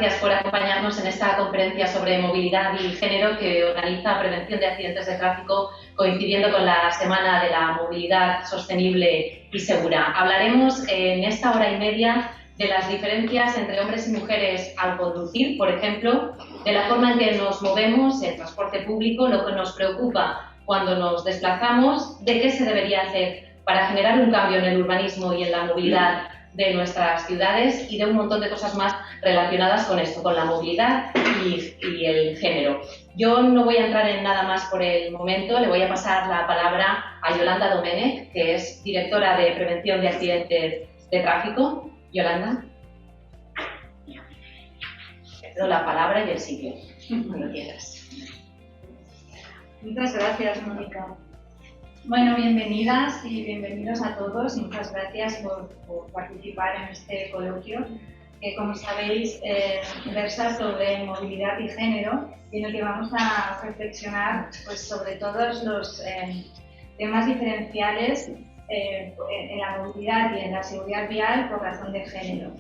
gracias por acompañarnos en esta conferencia sobre movilidad y género que organiza Prevención de Accidentes de Tráfico, coincidiendo con la Semana de la Movilidad Sostenible y Segura. Hablaremos en esta hora y media de las diferencias entre hombres y mujeres al conducir, por ejemplo, de la forma en que nos movemos en transporte público, lo que nos preocupa cuando nos desplazamos, de qué se debería hacer para generar un cambio en el urbanismo y en la movilidad de nuestras ciudades y de un montón de cosas más relacionadas con esto, con la movilidad y el género. Yo no voy a entrar en nada más por el momento, le voy a pasar la palabra a Yolanda Domènech, que es directora de Prevención de Accidentes de Tráfico. Yolanda. Te doy la palabra y el sitio, cuando quieras. Muchas gracias, Mónica. Bueno, bienvenidas y bienvenidos a todos y muchas gracias por participar en este coloquio que, como sabéis, versa sobre movilidad y género y en el que vamos a reflexionar pues, sobre todos los temas diferenciales en la movilidad y en la seguridad vial por razón de género.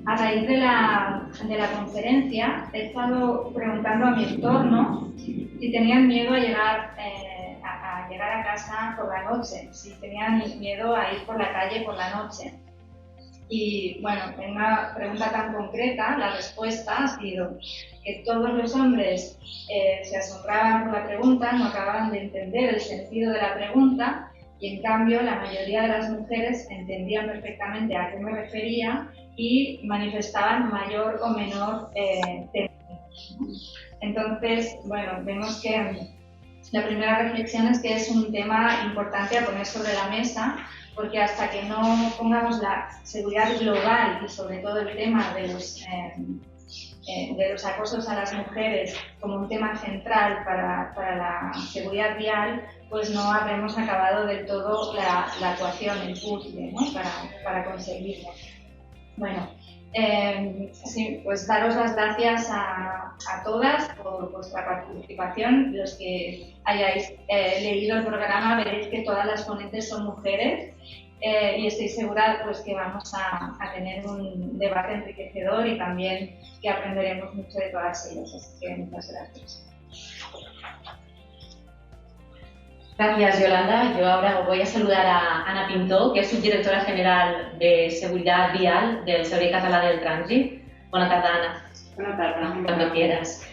A raíz de la conferencia he estado preguntando a mi entorno si tenían miedo a llegar a casa por la noche, si tenían miedo a ir por la calle por la noche. Y bueno, en una pregunta tan concreta, la respuesta ha sido que todos los hombres se asombraban por la pregunta, no acababan de entender el sentido de la pregunta, y en cambio la mayoría de las mujeres entendían perfectamente a qué me refería y manifestaban mayor o menor temor. Entonces, bueno, vemos que la primera reflexión es que es un tema importante a poner sobre la mesa, porque hasta que no pongamos la seguridad global y sobre todo el tema de los acosos a las mujeres como un tema central para la seguridad vial, pues no habremos acabado del todo la actuación, el puzzle, ¿no? para conseguirlo. Bueno, sí, pues daros las gracias a todas por vuestra participación. Los que hayáis leído el programa veréis que todas las ponentes son mujeres y estoy segura pues, que vamos a tener un debate enriquecedor y también que aprenderemos mucho de todas ellas. Así que muchas gracias. Gracias, Yolanda. Yo ahora voy a saludar a Ana Pintó, que es subdirectora general de Seguridad Vial del Servei Català del Trànsit. Buenas tardes, Ana. Buenas tardes. Cuando quieras.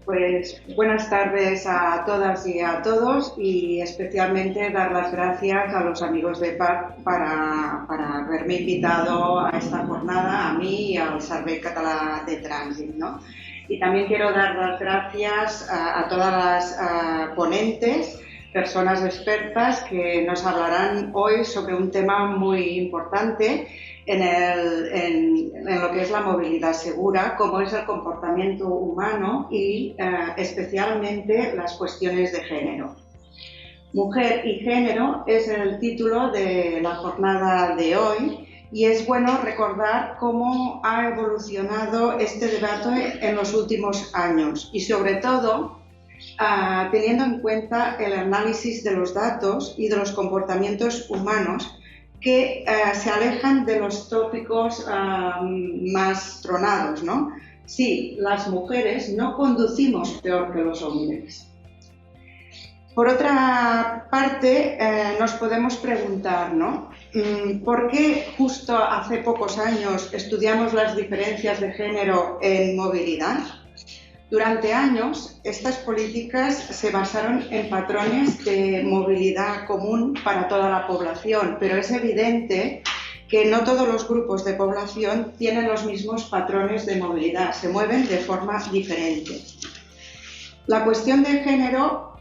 Pues buenas tardes a todas y a todos y especialmente dar las gracias a los amigos de PAC para haberme invitado a esta jornada, a mí y al Servei Català de Trànsit, ¿no? Y también quiero dar las gracias a todas las ponentes, personas expertas que nos hablarán hoy sobre un tema muy importante en lo que es la movilidad segura, como es el comportamiento humano y especialmente las cuestiones de género. Mujer y género es el título de la jornada de hoy y es bueno recordar cómo ha evolucionado este debate en los últimos años y sobre todo teniendo en cuenta el análisis de los datos y de los comportamientos humanos que se alejan de los tópicos más tronados, ¿no? Sí, las mujeres no conducimos peor que los hombres. Por otra parte, nos podemos preguntar, ¿no? ¿Por qué justo hace pocos años estudiamos las diferencias de género en movilidad? Durante años, estas políticas se basaron en patrones de movilidad común para toda la población, pero es evidente que no todos los grupos de población tienen los mismos patrones de movilidad, se mueven de forma diferente. La cuestión de género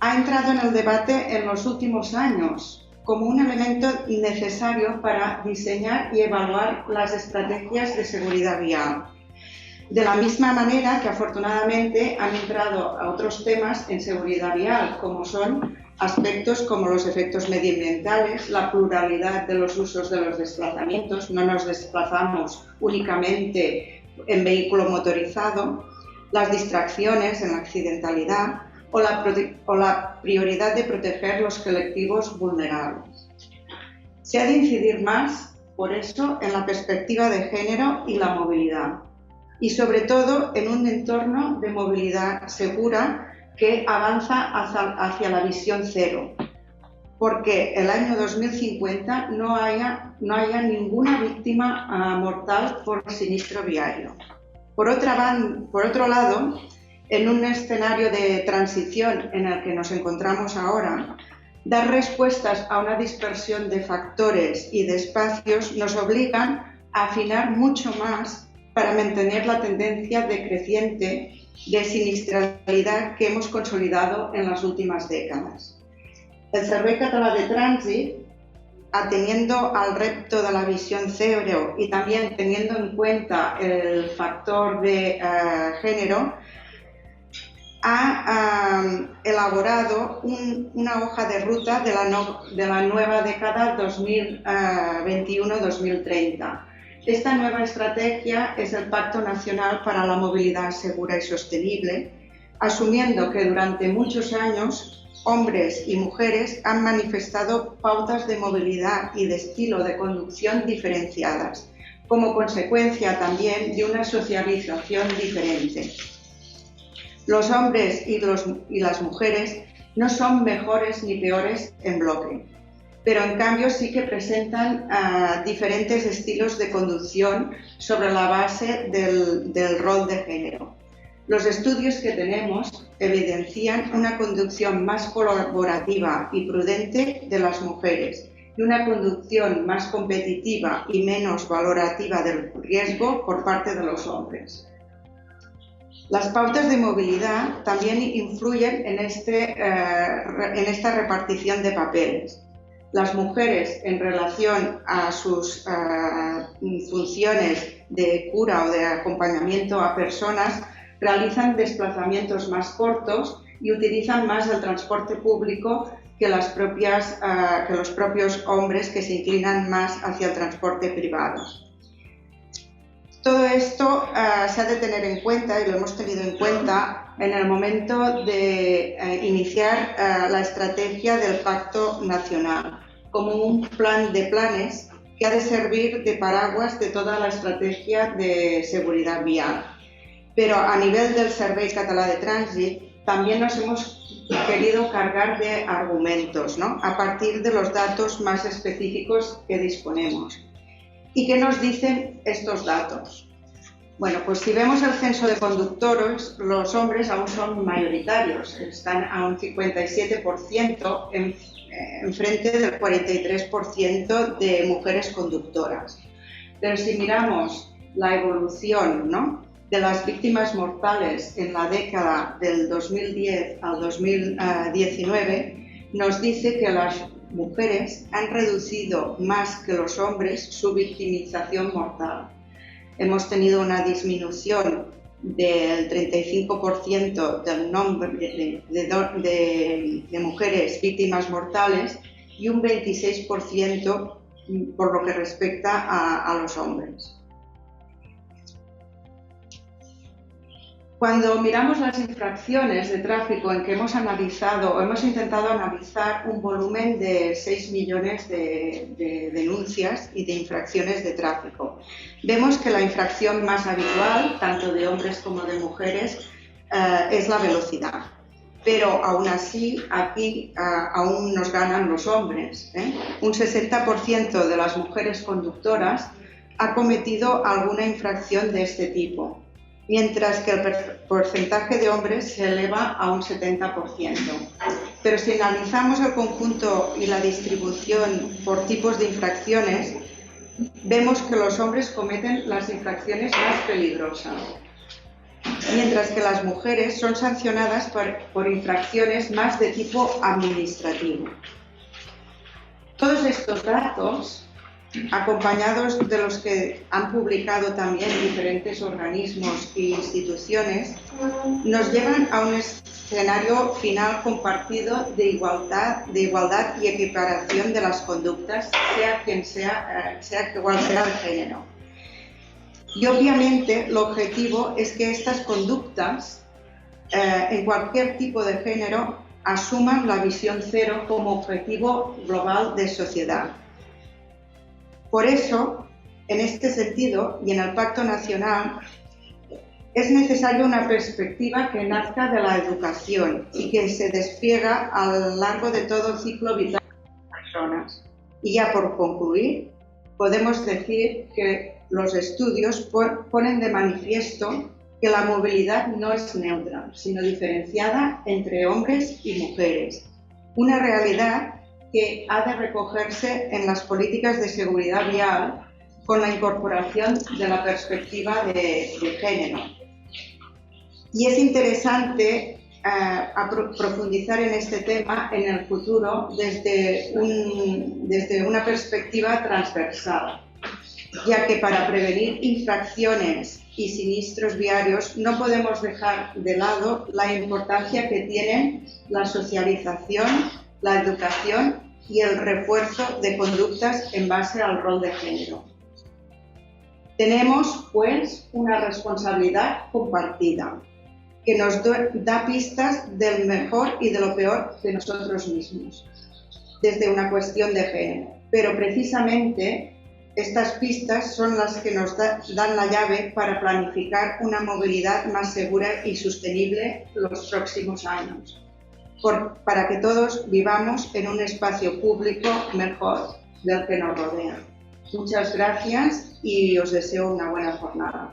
ha entrado en el debate en los últimos años como un elemento necesario para diseñar y evaluar las estrategias de seguridad vial. De la misma manera que afortunadamente han entrado a otros temas en seguridad vial, como son aspectos como los efectos medioambientales, la pluralidad de los usos de los desplazamientos, no nos desplazamos únicamente en vehículo motorizado, las distracciones en la accidentalidad o la prioridad de proteger los colectivos vulnerables. Se ha de incidir más, por eso, en la perspectiva de género y la movilidad. y sobre todo en un entorno de movilidad segura que avanza hacia la visión cero, porque el año 2050 no haya ninguna víctima mortal por sinistro viario. Por otro lado, en un escenario de transición en el que nos encontramos ahora, dar respuestas a una dispersión de factores y de espacios nos obligan a afinar mucho más para mantener la tendencia decreciente de sinistralidad que hemos consolidado en las últimas décadas. El Servei Català de Trànsit, atendiendo al reto de la visión cero y también teniendo en cuenta el factor de género, ha elaborado una hoja de ruta de la nueva década 2021-2030. Esta nueva estrategia es el Pacto Nacional para la Movilidad Segura y Sostenible, asumiendo que durante muchos años hombres y mujeres han manifestado pautas de movilidad y de estilo de conducción diferenciadas, como consecuencia también de una socialización diferente. Los hombres y las mujeres no son mejores ni peores en bloque, pero en cambio sí que presentan diferentes estilos de conducción sobre la base del rol de género. Los estudios que tenemos evidencian una conducción más colaborativa y prudente de las mujeres y una conducción más competitiva y menos valorativa del riesgo por parte de los hombres. Las pautas de movilidad también influyen en esta repartición de papeles. Las mujeres, en relación a sus funciones de cura o de acompañamiento a personas, realizan desplazamientos más cortos y utilizan más el transporte público que los propios hombres, que se inclinan más hacia el transporte privado. Todo esto se ha de tener en cuenta, y lo hemos tenido en cuenta en el momento de iniciar la estrategia del Pacto Nacional, como un plan de planes que ha de servir de paraguas de toda la estrategia de seguridad vial. Pero a nivel del Servei Català de Trànsit también nos hemos querido cargar de argumentos, ¿no?, a partir de los datos más específicos que disponemos. ¿Y qué nos dicen estos datos? Bueno, pues si vemos el censo de conductores, los hombres aún son mayoritarios, están a un 57% en frente del 43% de mujeres conductoras. Pero si miramos la evolución, ¿no?, de las víctimas mortales en la década del 2010 al 2019, nos dice que las mujeres han reducido más que los hombres su victimización mortal. Hemos tenido una disminución del 35% del número de mujeres víctimas mortales y un 26% por lo que respecta a los hombres. Cuando miramos las infracciones de tráfico en que hemos intentado analizar un volumen de 6 millones de denuncias y de infracciones de tráfico, vemos que la infracción más habitual, tanto de hombres como de mujeres, es la velocidad. Pero aún así, aquí aún nos ganan los hombres, Un 60% de las mujeres conductoras ha cometido alguna infracción de este tipo, mientras que el porcentaje de hombres se eleva a un 70%. Pero si analizamos el conjunto y la distribución por tipos de infracciones, vemos que los hombres cometen las infracciones más peligrosas, mientras que las mujeres son sancionadas por infracciones más de tipo administrativo. Todos estos datos, acompañados de los que han publicado también diferentes organismos e instituciones, nos llevan a un escenario final compartido de igualdad y equiparación de las conductas, sea cual sea el género. Y obviamente el objetivo es que estas conductas, en cualquier tipo de género, asuman la visión cero como objetivo global de sociedad. Por eso, en este sentido, y en el Pacto Nacional, Es necesaria una perspectiva que nazca de la educación y que se despliega a lo largo de todo el ciclo vital de las personas. Y ya por concluir, podemos decir que los estudios ponen de manifiesto que la movilidad no es neutra, sino diferenciada entre hombres y mujeres. Una realidad que ha de recogerse en las políticas de seguridad vial con la incorporación de la perspectiva de género. Y es interesante profundizar en este tema en el futuro desde una perspectiva transversal, ya que para prevenir infracciones y siniestros viarios no podemos dejar de lado la importancia que tienen la socialización, la educación y el refuerzo de conductas en base al rol de género. Tenemos, pues, una responsabilidad compartida que nos da pistas del mejor y de lo peor de nosotros mismos, desde una cuestión de género. Pero precisamente estas pistas son las que nos dan la llave para planificar una movilidad más segura y sostenible los próximos años, para que todos vivamos en un espacio público mejor del que nos rodea. Muchas gracias y os deseo una buena jornada.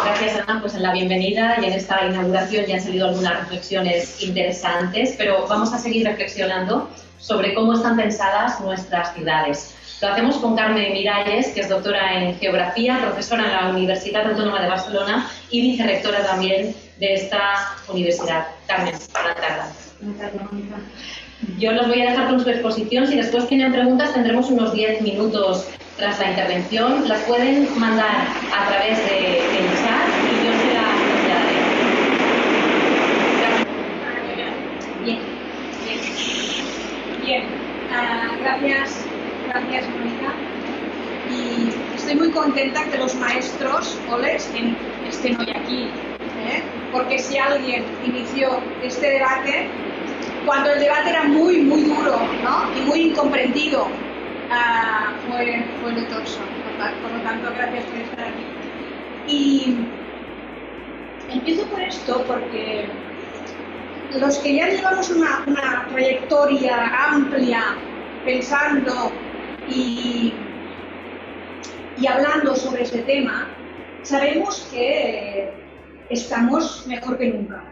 Gracias, Ana, pues en la bienvenida y en esta inauguración ya han salido algunas reflexiones interesantes, pero vamos a seguir reflexionando sobre cómo están pensadas nuestras ciudades. Lo hacemos con Carmen Miralles, que es doctora en Geografía, profesora en la Universitat Autónoma de Barcelona y vicerrectora también de esta universidad. Carmen, buenas tardes. Buenas tardes, Mónica. Yo los voy a dejar con su exposición. Si después tienen preguntas, tendremos unos 10 minutos tras la intervención. Las pueden mandar a través del chat y yo se las Bien. Gracias, Mónica. Y estoy muy contenta que los maestros estén hoy aquí, porque si alguien inició este debate, cuando el debate era muy, muy duro, ¿no? Y muy incomprendido, fue Lutorso. Por lo tanto, gracias por estar aquí. Y empiezo por esto porque los que ya llevamos una trayectoria amplia pensando y hablando sobre este tema, sabemos que estamos mejor que nunca.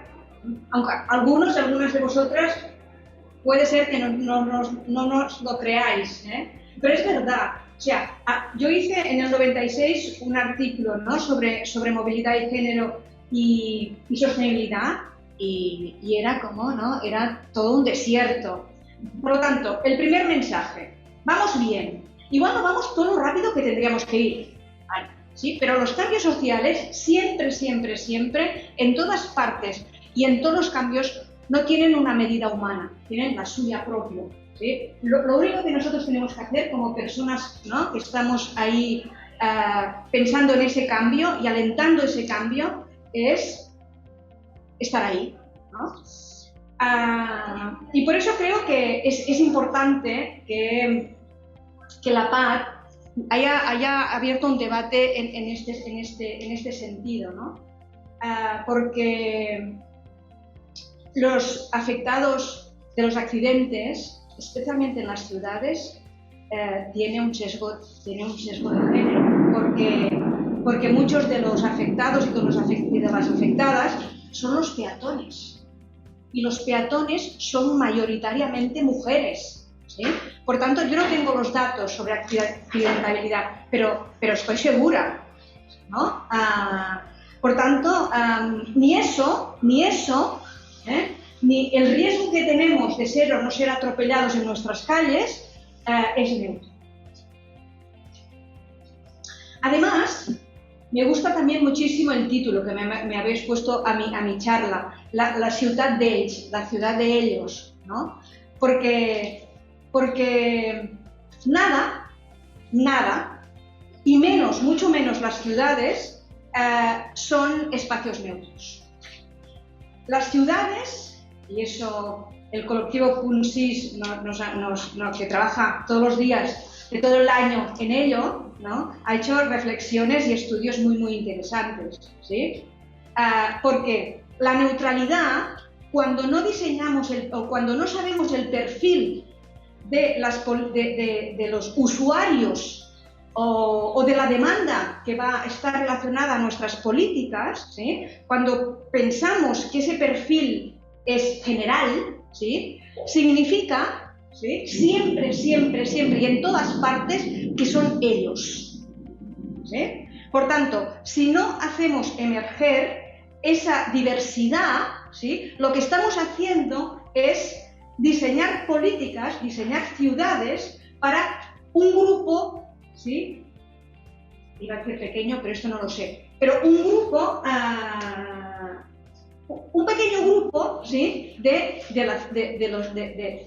Aunque algunas de vosotras puede ser que no nos lo creáis, pero es verdad. O sea, yo hice en el 96 un artículo, ¿no?, sobre movilidad y género y sostenibilidad y era como, ¿no?, era todo un desierto. Por lo tanto, el primer mensaje, vamos bien, igual no vamos todo lo rápido que tendríamos que ir, ¿vale? ¿Sí? Pero los cambios sociales siempre, en todas partes y en todos los cambios no tienen una medida humana, tienen la suya propia, ¿sí? Lo único que nosotros tenemos que hacer como personas, ¿no?, que estamos ahí pensando en ese cambio y alentando ese cambio es estar ahí, ¿no? Y por eso creo que es importante que la PAD haya abierto un debate en este sentido, ¿no? Porque los afectados de los accidentes, especialmente en las ciudades, tiene un sesgo de género, porque muchos de los afectados y de las afectadas son los peatones. Y los peatones son mayoritariamente mujeres, ¿sí? Por tanto, yo no tengo los datos sobre accidentabilidad, pero estoy segura, ¿no? Por tanto, ni eso, ni el riesgo que tenemos de ser o no ser atropellados en nuestras calles es neutro. Además, me gusta también muchísimo el título que me habéis puesto a mi charla, la ciudad d'ells, la ciudad de ellos, ¿no? Porque nada, y mucho menos las ciudades, son espacios neutros. Las ciudades, y eso el colectivo Punt 6 que trabaja todos los días de todo el año en ello, ¿no? Ha hecho reflexiones y estudios muy interesantes, ¿sí? Porque la neutralidad, cuando no diseñamos o cuando no sabemos el perfil de los usuarios o de la demanda que va a estar relacionada a nuestras políticas, ¿sí? Cuando pensamos que ese perfil es general, ¿sí? Significa, ¿sí? Siempre y en todas partes que son ellos, ¿sí? Por tanto, si no hacemos emerger esa diversidad, ¿sí? Lo que estamos haciendo es diseñar políticas, diseñar ciudades para un grupo, ¿sí? Iba a decir pequeño, pero esto no lo sé. Pero un grupo, un pequeño grupo, ¿sí? de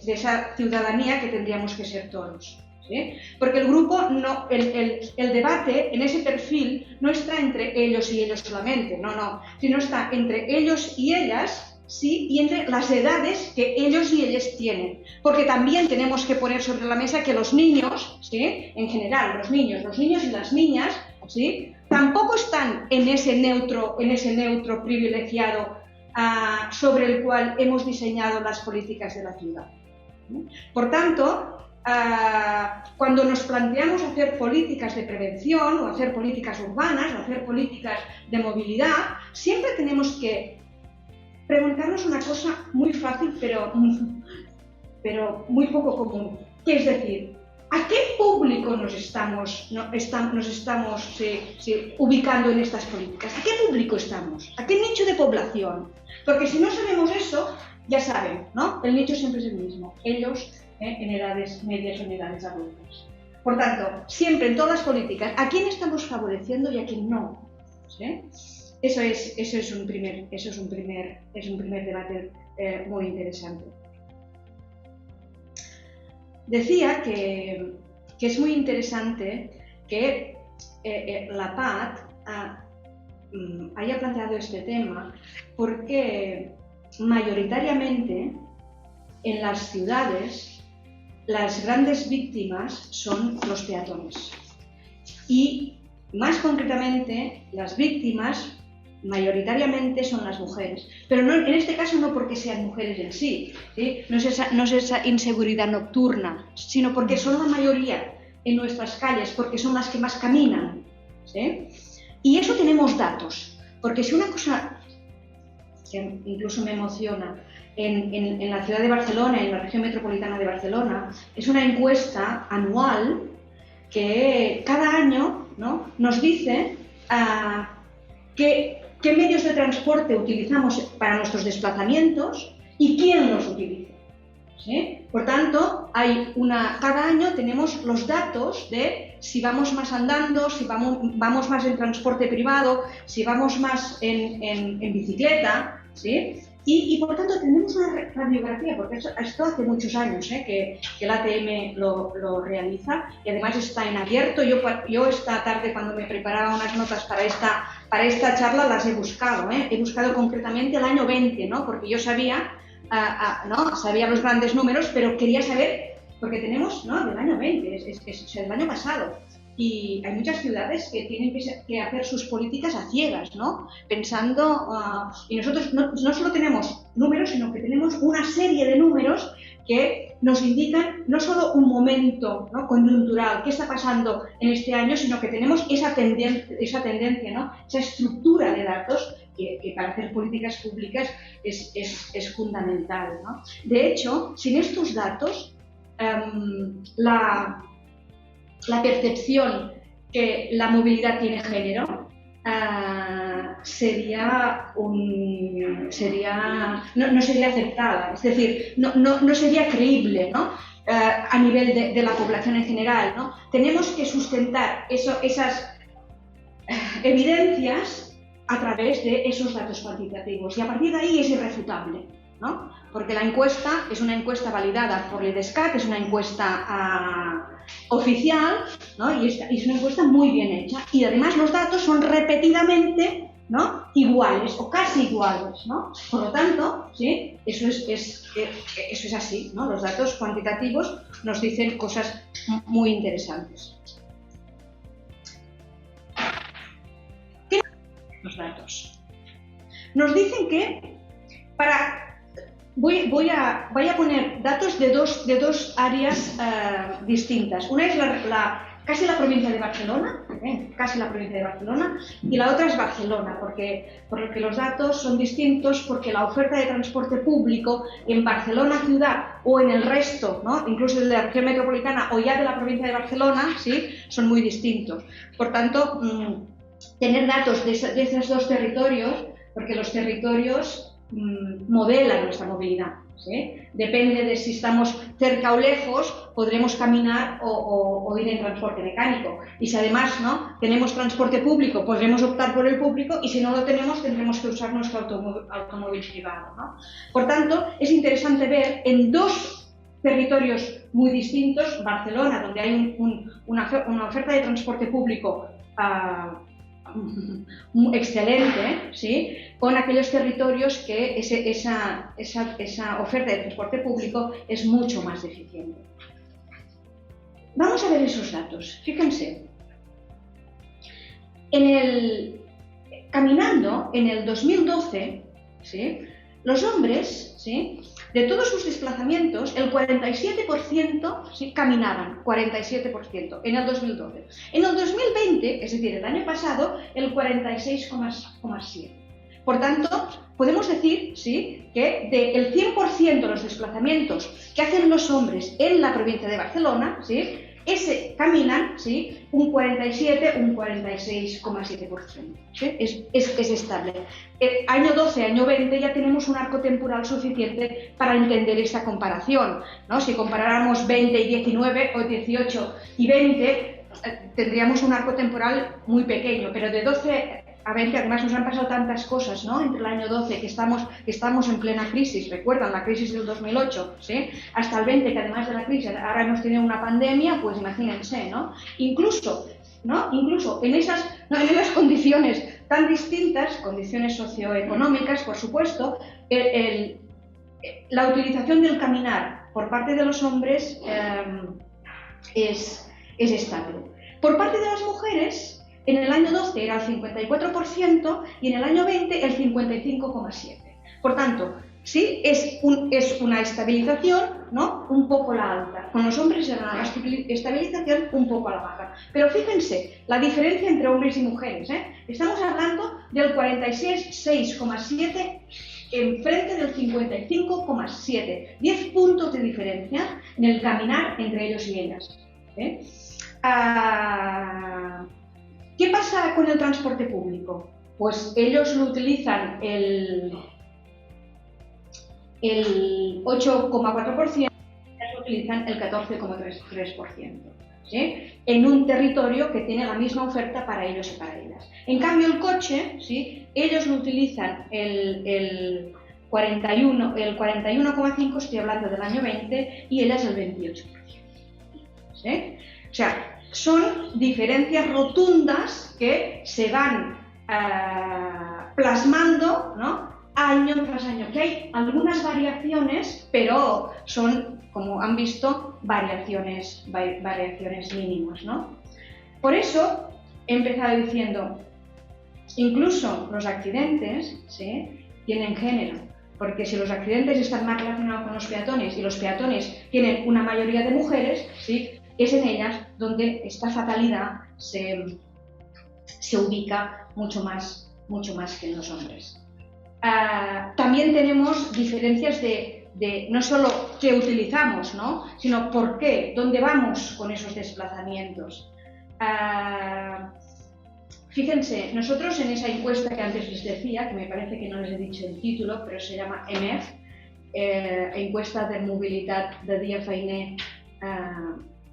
esa ciudadanía que tendríamos que ser todos, ¿sí? Porque el grupo, el debate en ese perfil no está entre ellos y ellos solamente, no, sino está entre ellos y ellas, sí, y entre las edades que ellos y ellas tienen. Porque también tenemos que poner sobre la mesa que los niños, ¿sí? En general, los niños y las niñas, ¿sí? Tampoco están en ese neutro privilegiado sobre el cual hemos diseñado las políticas de la ciudad. Por tanto, cuando nos planteamos hacer políticas de prevención o hacer políticas urbanas o hacer políticas de movilidad, siempre tenemos que preguntarnos una cosa muy fácil, pero muy poco común, que es decir, ¿a qué público nos estamos ubicando en estas políticas? ¿A qué público estamos? ¿A qué nicho de población? Porque si no sabemos eso, ya saben, ¿no? El nicho siempre es el mismo, ellos en edades medias o en edades adultas. Por tanto, siempre en todas las políticas, ¿a quién estamos favoreciendo y a quién no? ¿Sí? Eso es un primer debate muy interesante. Decía que es muy interesante que la PAT haya planteado este tema porque mayoritariamente en las ciudades las grandes víctimas son los peatones y más concretamente las víctimas mayoritariamente son las mujeres, pero no, en este caso no porque sean mujeres en sí, ¿sí? No es esa inseguridad nocturna, sino porque son la mayoría en nuestras calles, porque son las que más caminan, ¿sí? Y eso tenemos datos, porque si una cosa que incluso me emociona en la ciudad de Barcelona, en la región metropolitana de Barcelona, es una encuesta anual que cada año, ¿no? Nos dice qué medios de transporte utilizamos para nuestros desplazamientos y quién los utiliza, ¿sí? Por tanto, cada año tenemos los datos de si vamos más andando, si vamos más en transporte privado, si vamos más en bicicleta, ¿sí? Y por tanto tenemos una radiografía, porque esto hace muchos años que el ATM lo realiza y además está en abierto. Yo esta tarde cuando me preparaba unas notas para esta charla las he buscado, he buscado concretamente el año 20, ¿no? Porque yo sabía los grandes números, pero quería saber, porque tenemos, ¿no? Del año 20, es el año pasado. Y hay muchas ciudades que tienen que hacer sus políticas a ciegas, ¿no? Pensando, y nosotros no solo tenemos números, sino que tenemos una serie de números que nos indican no solo un momento, ¿no? Coyuntural, qué está pasando en este año, sino que tenemos esa tendencia, ¿no? Esa estructura de datos que para hacer políticas públicas es fundamental, ¿no? De hecho, sin estos datos, la percepción que la movilidad tiene género no sería aceptada, es decir, no sería creíble, ¿no? A nivel de la población en general, ¿no? Tenemos que sustentar esas evidencias a través de esos datos cuantitativos y a partir de ahí es irrefutable, ¿no? Porque la encuesta es una encuesta validada por el IDESCAT, es una encuesta oficial, ¿no? Y es una encuesta muy bien hecha y además los datos son repetidamente ¿no? Iguales o casi iguales, ¿no? Por lo tanto, ¿sí? Eso es así, ¿no? Los datos cuantitativos nos dicen cosas muy interesantes. ¿Qué nos dicen los datos? Nos dicen que voy a poner datos de dos áreas distintas. Una es casi la provincia de Barcelona, y la otra es Barcelona, porque los datos son distintos, porque la oferta de transporte público en Barcelona ciudad o en el resto, ¿no? Incluso de la región metropolitana o ya de la provincia de Barcelona, ¿sí? Son muy distintos. Por tanto, tener datos de esos dos territorios, porque los territorios modelan nuestra movilidad, ¿sí? Depende de si estamos cerca o lejos, podremos caminar o ir en transporte mecánico. Y si además, ¿no?, tenemos transporte público, podremos optar por el público, y si no lo tenemos, tendremos que usar nuestro automóvil privado, ¿no? Por tanto, es interesante ver en dos territorios muy distintos, Barcelona, donde hay una oferta de transporte público excelente, ¿sí?, con aquellos territorios que esa oferta de transporte público es mucho más deficiente. Vamos a ver esos datos. Fíjense, caminando en el 2012, ¿sí?, los hombres, ¿sí?, de todos sus desplazamientos, el 47%, ¿sí?, caminaban, 47% en el 2012. En el 2020, es decir, el año pasado, el 46,7%. Por tanto, podemos decir, ¿sí?, que del 100% de los desplazamientos que hacen los hombres en la provincia de Barcelona, ¿sí?, caminan, ¿sí?, un 47, un 46,7%. ¿Sí? Es estable. Año 12, año 20 ya tenemos un arco temporal suficiente para entender esta comparación, ¿no? Si comparáramos 20 y 19 o 18 y 20, tendríamos un arco temporal muy pequeño, pero de 12 a 20, además nos han pasado tantas cosas, ¿no?, entre el año 12, que estamos en plena crisis, recuerdan la crisis del 2008, ¿sí?, hasta el 20, que además de la crisis ahora hemos tenido una pandemia, pues imagínense, ¿no? Incluso en esas condiciones tan distintas, condiciones socioeconómicas, por supuesto, la utilización del caminar por parte de los hombres es estable. Por parte de las mujeres, en el año 12 era el 54% y en el año 20 el 55,7%. Por tanto, sí, es una estabilización, ¿no?, un poco la alta. Con los hombres era una estabilización un poco a la baja. Pero fíjense, la diferencia entre hombres y mujeres, ¿eh? Estamos hablando del 46,7% en frente del 55,7%. 10 puntos de diferencia en el caminar entre ellos y ellas, ¿eh? ¿Qué pasa con el transporte público? Pues ellos lo utilizan el 8,4%, ellos utilizan el 14,3%, ¿sí?, en un territorio que tiene la misma oferta para ellos y para ellas. En cambio, el coche, ¿sí?, ellos lo utilizan el 41,5%, estoy hablando del año 20, y ellas el 28%. ¿Sí? O sea, son diferencias rotundas que se van plasmando, ¿no?, año tras año, que hay algunas variaciones, pero son, como han visto, variaciones mínimas, ¿no? Por eso he empezado diciendo, incluso los accidentes, ¿sí?, tienen género, porque si los accidentes están más relacionados con los peatones y los peatones tienen una mayoría de mujeres, ¿sí?, es en ellas donde esta fatalidad se ubica mucho más que en los hombres. También tenemos diferencias de no solo qué utilizamos, ¿no?, sino por qué, dónde vamos con esos desplazamientos. Fíjense, nosotros en esa encuesta que antes les decía, que me parece que no les he dicho el título, pero se llama EMEF, encuesta de movilidad de día feiner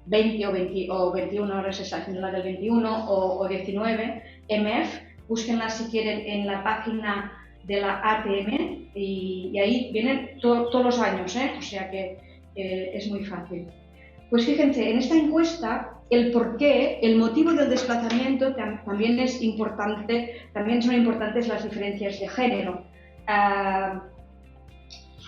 20 o 21 horas, está haciendo la del 21 o 19, EMEF, búsquenla si quieren en la página de la ATM y ahí vienen todos los años, o sea que es muy fácil. Pues fíjense, en esta encuesta el porqué, el motivo del desplazamiento también es importante, también son importantes las diferencias de género.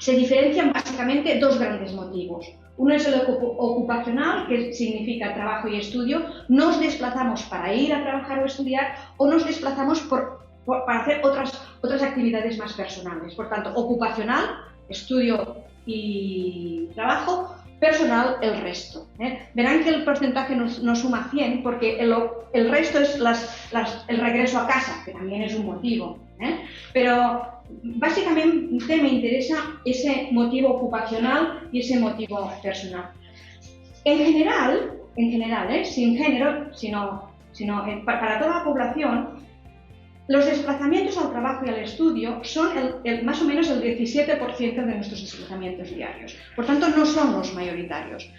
Se diferencian básicamente dos grandes motivos. Uno es el ocupacional, que significa trabajo y estudio. Nos desplazamos para ir a trabajar o estudiar, o nos desplazamos para hacer otras actividades más personales. Por tanto, ocupacional, estudio y trabajo; personal, el resto. Verán que el porcentaje no suma 100 porque el resto es el regreso a casa, que también es un motivo. Pero básicamente me interesa ese motivo ocupacional y ese motivo personal. En general, sin género, sino para toda la población, los desplazamientos al trabajo y al estudio son más o menos el 17% de nuestros desplazamientos diarios. Por tanto, no son los mayoritarios.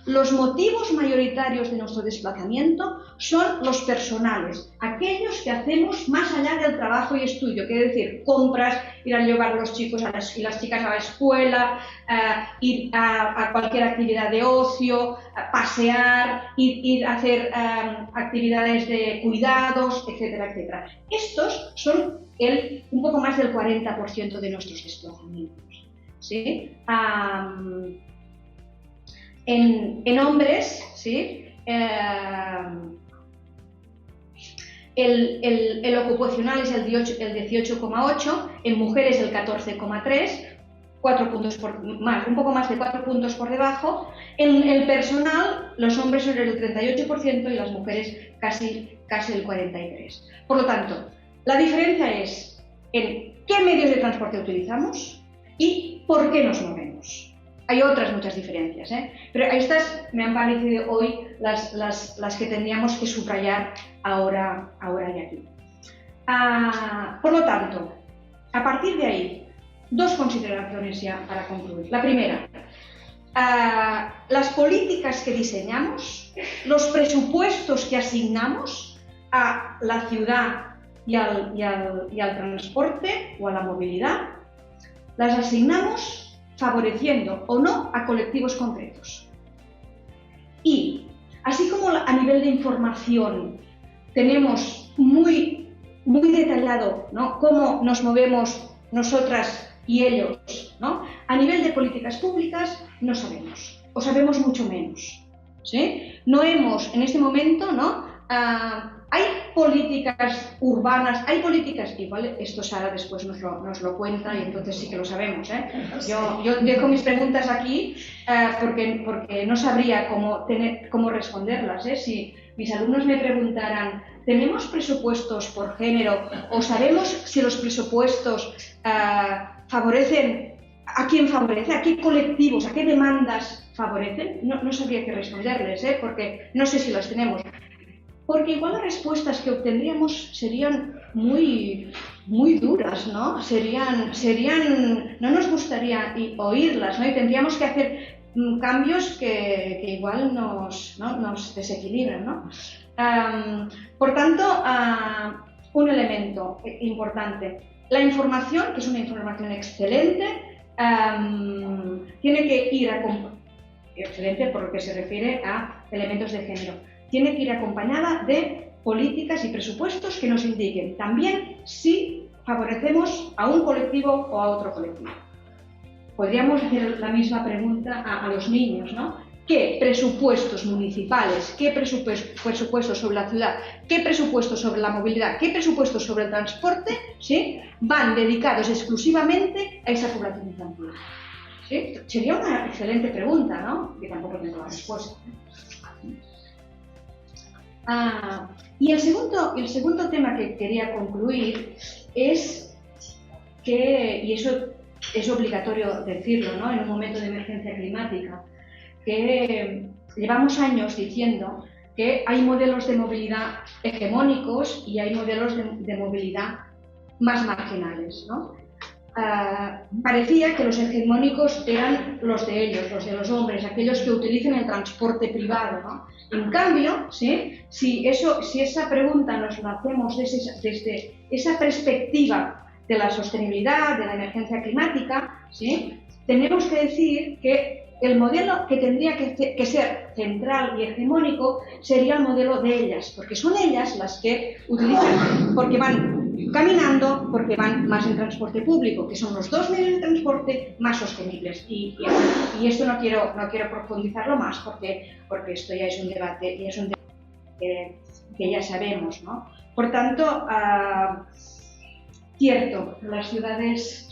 Los motivos mayoritarios de nuestro desplazamiento son los personales, aquellos que hacemos más allá del trabajo y estudio, quiere decir compras, ir a llevar a los chicos y las chicas a la escuela, ir a cualquier actividad de ocio, pasear, ir a hacer actividades de cuidados, etcétera, etcétera. Estos son un poco más del 40% de nuestros desplazamientos, ¿sí? En hombres, ¿sí? El ocupacional es el 18,8, en mujeres el 14,3, 4 puntos un poco más de 4 puntos por debajo. En el personal, los hombres son el 38% y las mujeres casi el 43%. Por lo tanto, la diferencia es en qué medios de transporte utilizamos y por qué nos movemos. Hay otras muchas diferencias, pero estas me han parecido hoy las que tendríamos que subrayar ahora y aquí. Por lo tanto, a partir de ahí, dos consideraciones ya para concluir. La primera, las políticas que diseñamos, los presupuestos que asignamos a la ciudad y al transporte o a la movilidad, las asignamos favoreciendo o no a colectivos concretos. Y así como a nivel de información tenemos muy detallado, ¿no?, cómo nos movemos nosotras y ellos, ¿no?, a nivel de políticas públicas no sabemos, o sabemos mucho menos, ¿sí? No hemos, en este momento, ¿no?, hay políticas urbanas, hay políticas, igual esto Sara después nos lo cuenta y entonces sí que lo sabemos, Yo dejo mis preguntas aquí porque no sabría cómo responderlas, Si mis alumnos me preguntaran, ¿tenemos presupuestos por género o sabemos si los presupuestos favorecen a quién favorece, a qué colectivos, a qué demandas favorecen? No sabría qué responderles, porque no sé si las tenemos. Porque igual las respuestas que obtendríamos serían muy duras, ¿no? No nos gustaría oírlas, ¿no? Y tendríamos que hacer cambios que igual nos desequilibran, ¿no? Por tanto, un elemento importante. La información, que es una información excelente, tiene que ir excelente por lo que se refiere a elementos de género. Tiene que ir acompañada de políticas y presupuestos que nos indiquen también si favorecemos a un colectivo o a otro colectivo. Podríamos hacer la misma pregunta a los niños, ¿no? ¿Qué presupuestos municipales, qué presupuestos sobre la ciudad, qué presupuestos sobre la movilidad, qué presupuestos sobre el transporte, ¿sí?, van dedicados exclusivamente a esa población infantil? ¿Sí? Sería una excelente pregunta, ¿no?, que tampoco tengo la respuesta. Y el segundo tema que quería concluir es que, y eso es obligatorio decirlo, ¿no?, en un momento de emergencia climática, que llevamos años diciendo que hay modelos de movilidad hegemónicos y hay modelos de movilidad más marginales, ¿no? Parecía que los hegemónicos eran los de ellos, los de los hombres, aquellos que utilizan el transporte privado, ¿no? En cambio, ¿sí?, si esa pregunta nos la hacemos desde esa perspectiva de la sostenibilidad, de la emergencia climática, ¿sí?, tenemos que decir que el modelo que tendría que ser central y hegemónico sería el modelo de ellas, porque son ellas las que utilizan, porque van caminando, porque van más en transporte público, que son los dos medios de transporte más sostenibles. Y esto no quiero profundizarlo más porque esto ya es un debate, que ya sabemos, ¿no? Por tanto, cierto, las ciudades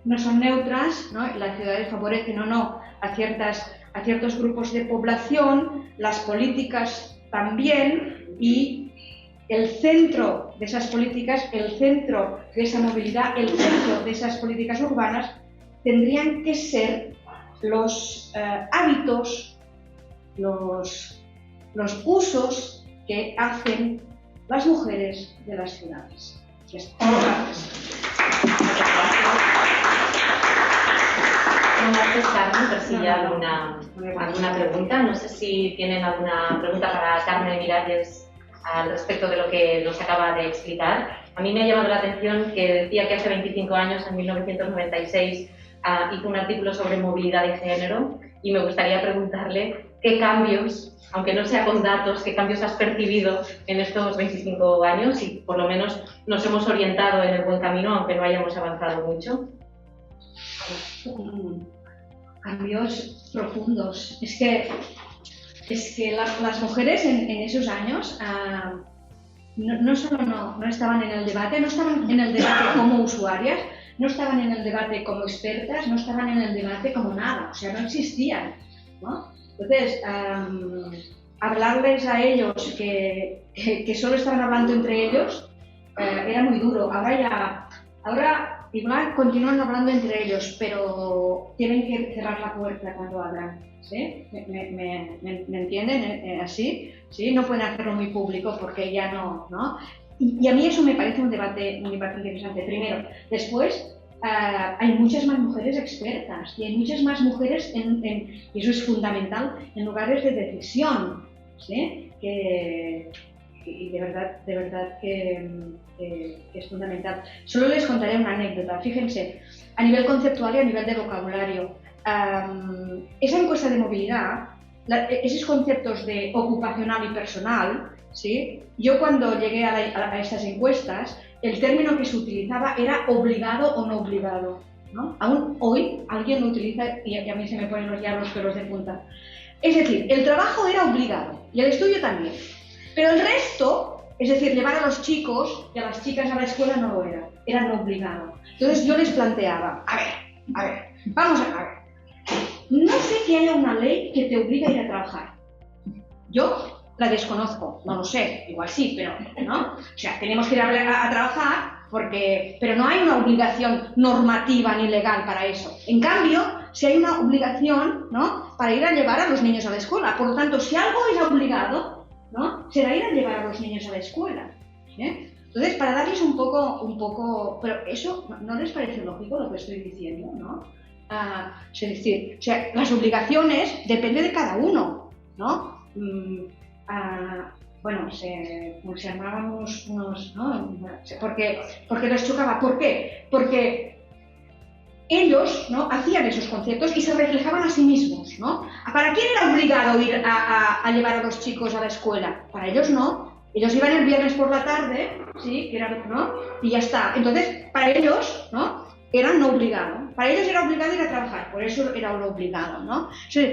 no son neutras, ¿no? Las ciudades favorecen o no a ciertos grupos de población, las políticas también, y el centro de esas políticas, el centro de esa movilidad, el centro de esas políticas urbanas tendrían que ser los hábitos, los usos que hacen las mujeres de las ciudades. Carmen, persigue alguna pregunta. No sé si tienen alguna pregunta para Carmen Miralles al respecto de lo que nos acaba de explicar. A mí me ha llamado la atención que decía que hace 25 años, en 1996, hizo un artículo sobre movilidad de género, y me gustaría preguntarle qué cambios, aunque no sea con datos, qué cambios has percibido en estos 25 años y por lo menos nos hemos orientado en el buen camino, aunque no hayamos avanzado mucho. Cambios profundos. Es que las mujeres en esos años no solo no estaban en el debate, no estaban en el debate como usuarias, no estaban en el debate como expertas, no estaban en el debate como nada, o sea, no existían, ¿no? Entonces, hablarles a ellos que solo estaban hablando entre ellos era muy duro. Ahora igual continúan hablando entre ellos, pero tienen que cerrar la puerta cuando hablan, ¿sí? ¿Me entienden? ¿Así? ¿Sí? No pueden hacerlo muy público porque ya no. Y a mí eso me parece un debate interesante. Primero. Después, hay muchas más mujeres expertas y hay muchas más mujeres, y eso es fundamental, en lugares de decisión, ¿sí? Y de verdad que es fundamental. Solo les contaré una anécdota. Fíjense, a nivel conceptual y a nivel de vocabulario, esa encuesta de movilidad, esos conceptos de ocupacional y personal, ¿sí? Yo cuando llegué a estas encuestas, el término que se utilizaba era obligado o no obligado, ¿no? Aún hoy alguien lo utiliza y a mí se me ponen los pelos de punta. Es decir, el trabajo era obligado y el estudio también, pero el resto, es decir, llevar a los chicos y a las chicas a la escuela no lo era no obligado. Entonces yo les planteaba, a ver, vamos a ver, no sé que haya una ley que te obligue a ir a trabajar. Yo la desconozco, no lo sé, igual sí, pero no. O sea, tenemos que ir a trabajar, pero no hay una obligación normativa ni legal para eso. En cambio, si hay una obligación, ¿no?, para ir a llevar a los niños a la escuela. Por lo tanto, si algo es obligado, ¿no?, será ir a llevar a los niños a la escuela. Entonces, para darles un poco, pero eso no les parece lógico lo que estoy diciendo, ¿no? Es decir, o sea, las obligaciones dependen de cada uno, ¿no? Bueno, se armábamos unos, ¿no? Porque les chocaba. ¿Por qué? Porque ellos, ¿no?, hacían esos conceptos y se reflejaban a sí mismos, ¿no? ¿Para quién era obligado ir a llevar a los chicos a la escuela? Para ellos no. Ellos iban el viernes por la tarde, ¿sí?, ¿no?, y ya está. Entonces, para ellos, ¿no?, era no obligado. Para ellos era obligado ir a trabajar, por eso era lo obligado, ¿no? O sea,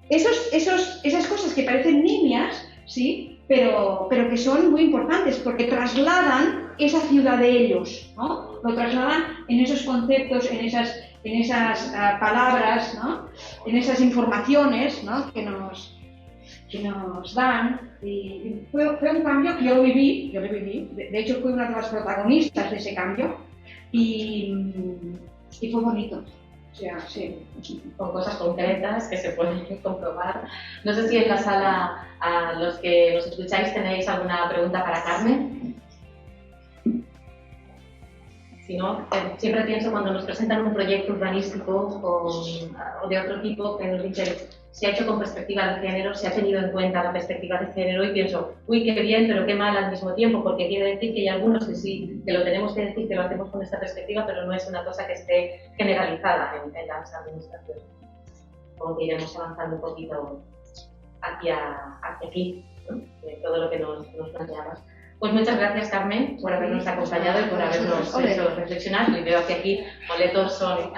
esas cosas que parecen nimias, sí, pero que son muy importantes porque trasladan esa ciudad de ellos, ¿no? Lo trasladan en esos conceptos, en esas palabras, ¿no?, en esas informaciones, ¿no?, que nos dan. Y fue un cambio que yo lo viví, de hecho fui una de las protagonistas de ese cambio y fue bonito. O sea, sí, con cosas concretas que se pueden comprobar. No sé si en la sala, a los que nos escucháis, tenéis alguna pregunta para Carmen. Si no, siempre pienso cuando nos presentan un proyecto urbanístico o de otro tipo que nos dicen se ha hecho con perspectiva de género, se ha tenido en cuenta la perspectiva de género, y pienso, uy, qué bien, pero qué mal al mismo tiempo, porque quiere decir que hay algunos que sí, que lo tenemos que decir, que lo hacemos con esta perspectiva, pero no es una cosa que esté generalizada en las administraciones. como que iremos avanzando un poquito hacia aquí, ¿no? De todo lo que nos planteabas. Pues muchas gracias, Carmen, por habernos acompañado y por habernos hecho reflexionar. Y veo que aquí Ole Thorsson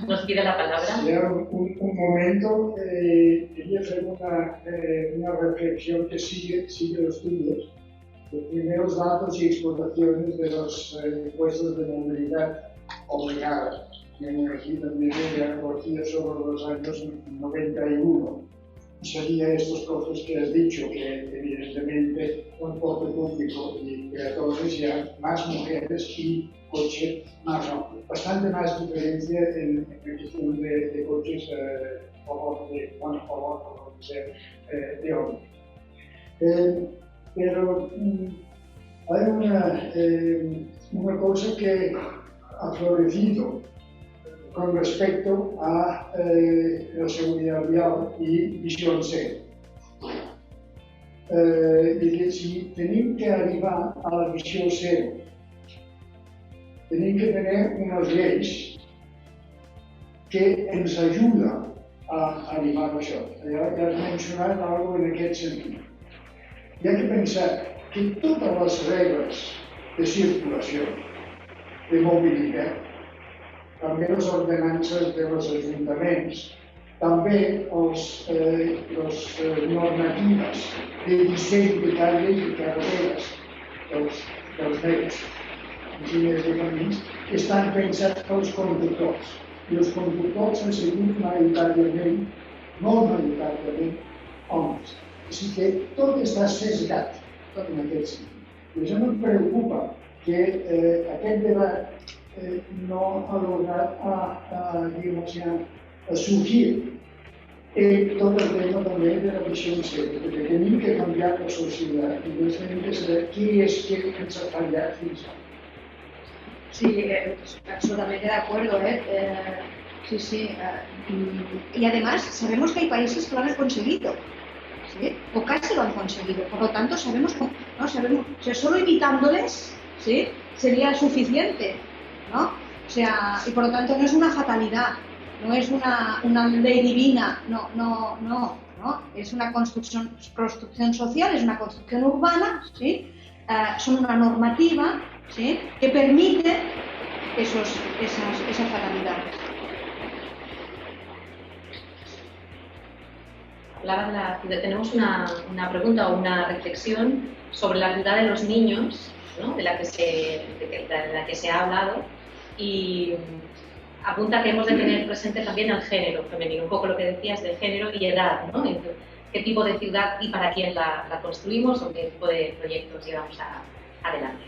nos pide la palabra. Un momento, quería hacer una reflexión que sigue los estudios. Los primeros datos y explotaciones de los puestos de movilidad obligada. Tengo aquí también la recogida sobre los años 91. Serían estos costos que has dicho, que evidentemente transporte público y peatones ya más mujeres y coche más hombres. Bastante más diferencia en cuestión de coches a favor de hombres. Pero hay una cosa que ha florecido con respecto a la seguridad vial y visión cero. Y que si tenim que arribar a la visió cero, tenim que tenir unes lleis que ens ajuden a arribar a això. Ja has mencionat alguna cosa en aquest sentit. Hi ha que pensar que totes les regles de circulació, de mobilitat, també les ordenances dels ajuntaments, també les normatives de disseny de carreres i carreteres dels nets, enginyers de camins, estan pensats pels conductors. I els conductors han sigut majoritàriament, molt majoritàriament, homes. Així que tot està sesgat, tot en aquest sentit. I això em preocupa que aquest debat no ha lograt a sorgir tot el tema també de la visió cero, perquè tenim que canviar la societat i tenim que saber què és que ens ha fallat fins ara. Sí, absolutamente de acuerdo. Sí. Y además sabemos que hay países que lo han conseguido, ¿sí? O casi lo han conseguido. Por lo tanto, sabemos, ¿no? Solo imitándoles, ¿sí? Sería suficiente, ¿no? O sea, y por lo tanto no es una fatalidad, no es una ley divina, no. Es una construcción social, es una construcción urbana, ¿sí? Son una normativa, ¿sí? Que permite esas fatalidades. Tenemos una pregunta o una reflexión sobre la ciudad de los niños, ¿no? de la que se ha hablado, y apunta que hemos de tener presente también el género femenino, un poco lo que decías de género y edad, ¿no? ¿Qué tipo de ciudad y para quién la construimos o qué tipo de proyectos llevamos adelante?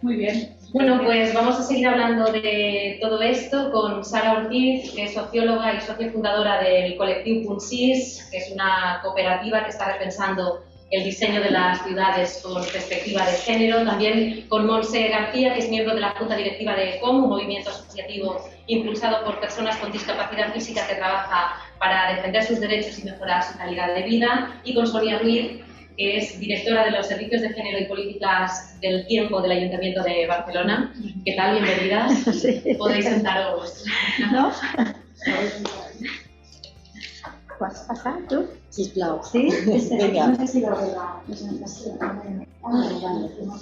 Muy bien. Bueno, pues vamos a seguir hablando de todo esto con Sara Ortiz, que es socióloga y socia fundadora del colectivo Punsís, que es una cooperativa que está repensando el diseño de las ciudades con perspectiva de género. También con Montse García, que es miembro de la Junta Directiva de COM, un movimiento asociativo impulsado por personas con discapacidad física que trabaja para defender sus derechos y mejorar su calidad de vida. Y con Sonia Ruiz, que es directora de los Servicios de Género y Políticas del Tiempo del Ayuntamiento de Barcelona. ¿Qué tal? Bienvenidas. Sí. Podéis sentaros. ¿No? ¿Vas a pasar tú? Sisplau. ¿Sí? Venga. No sé si lo veo la presentación.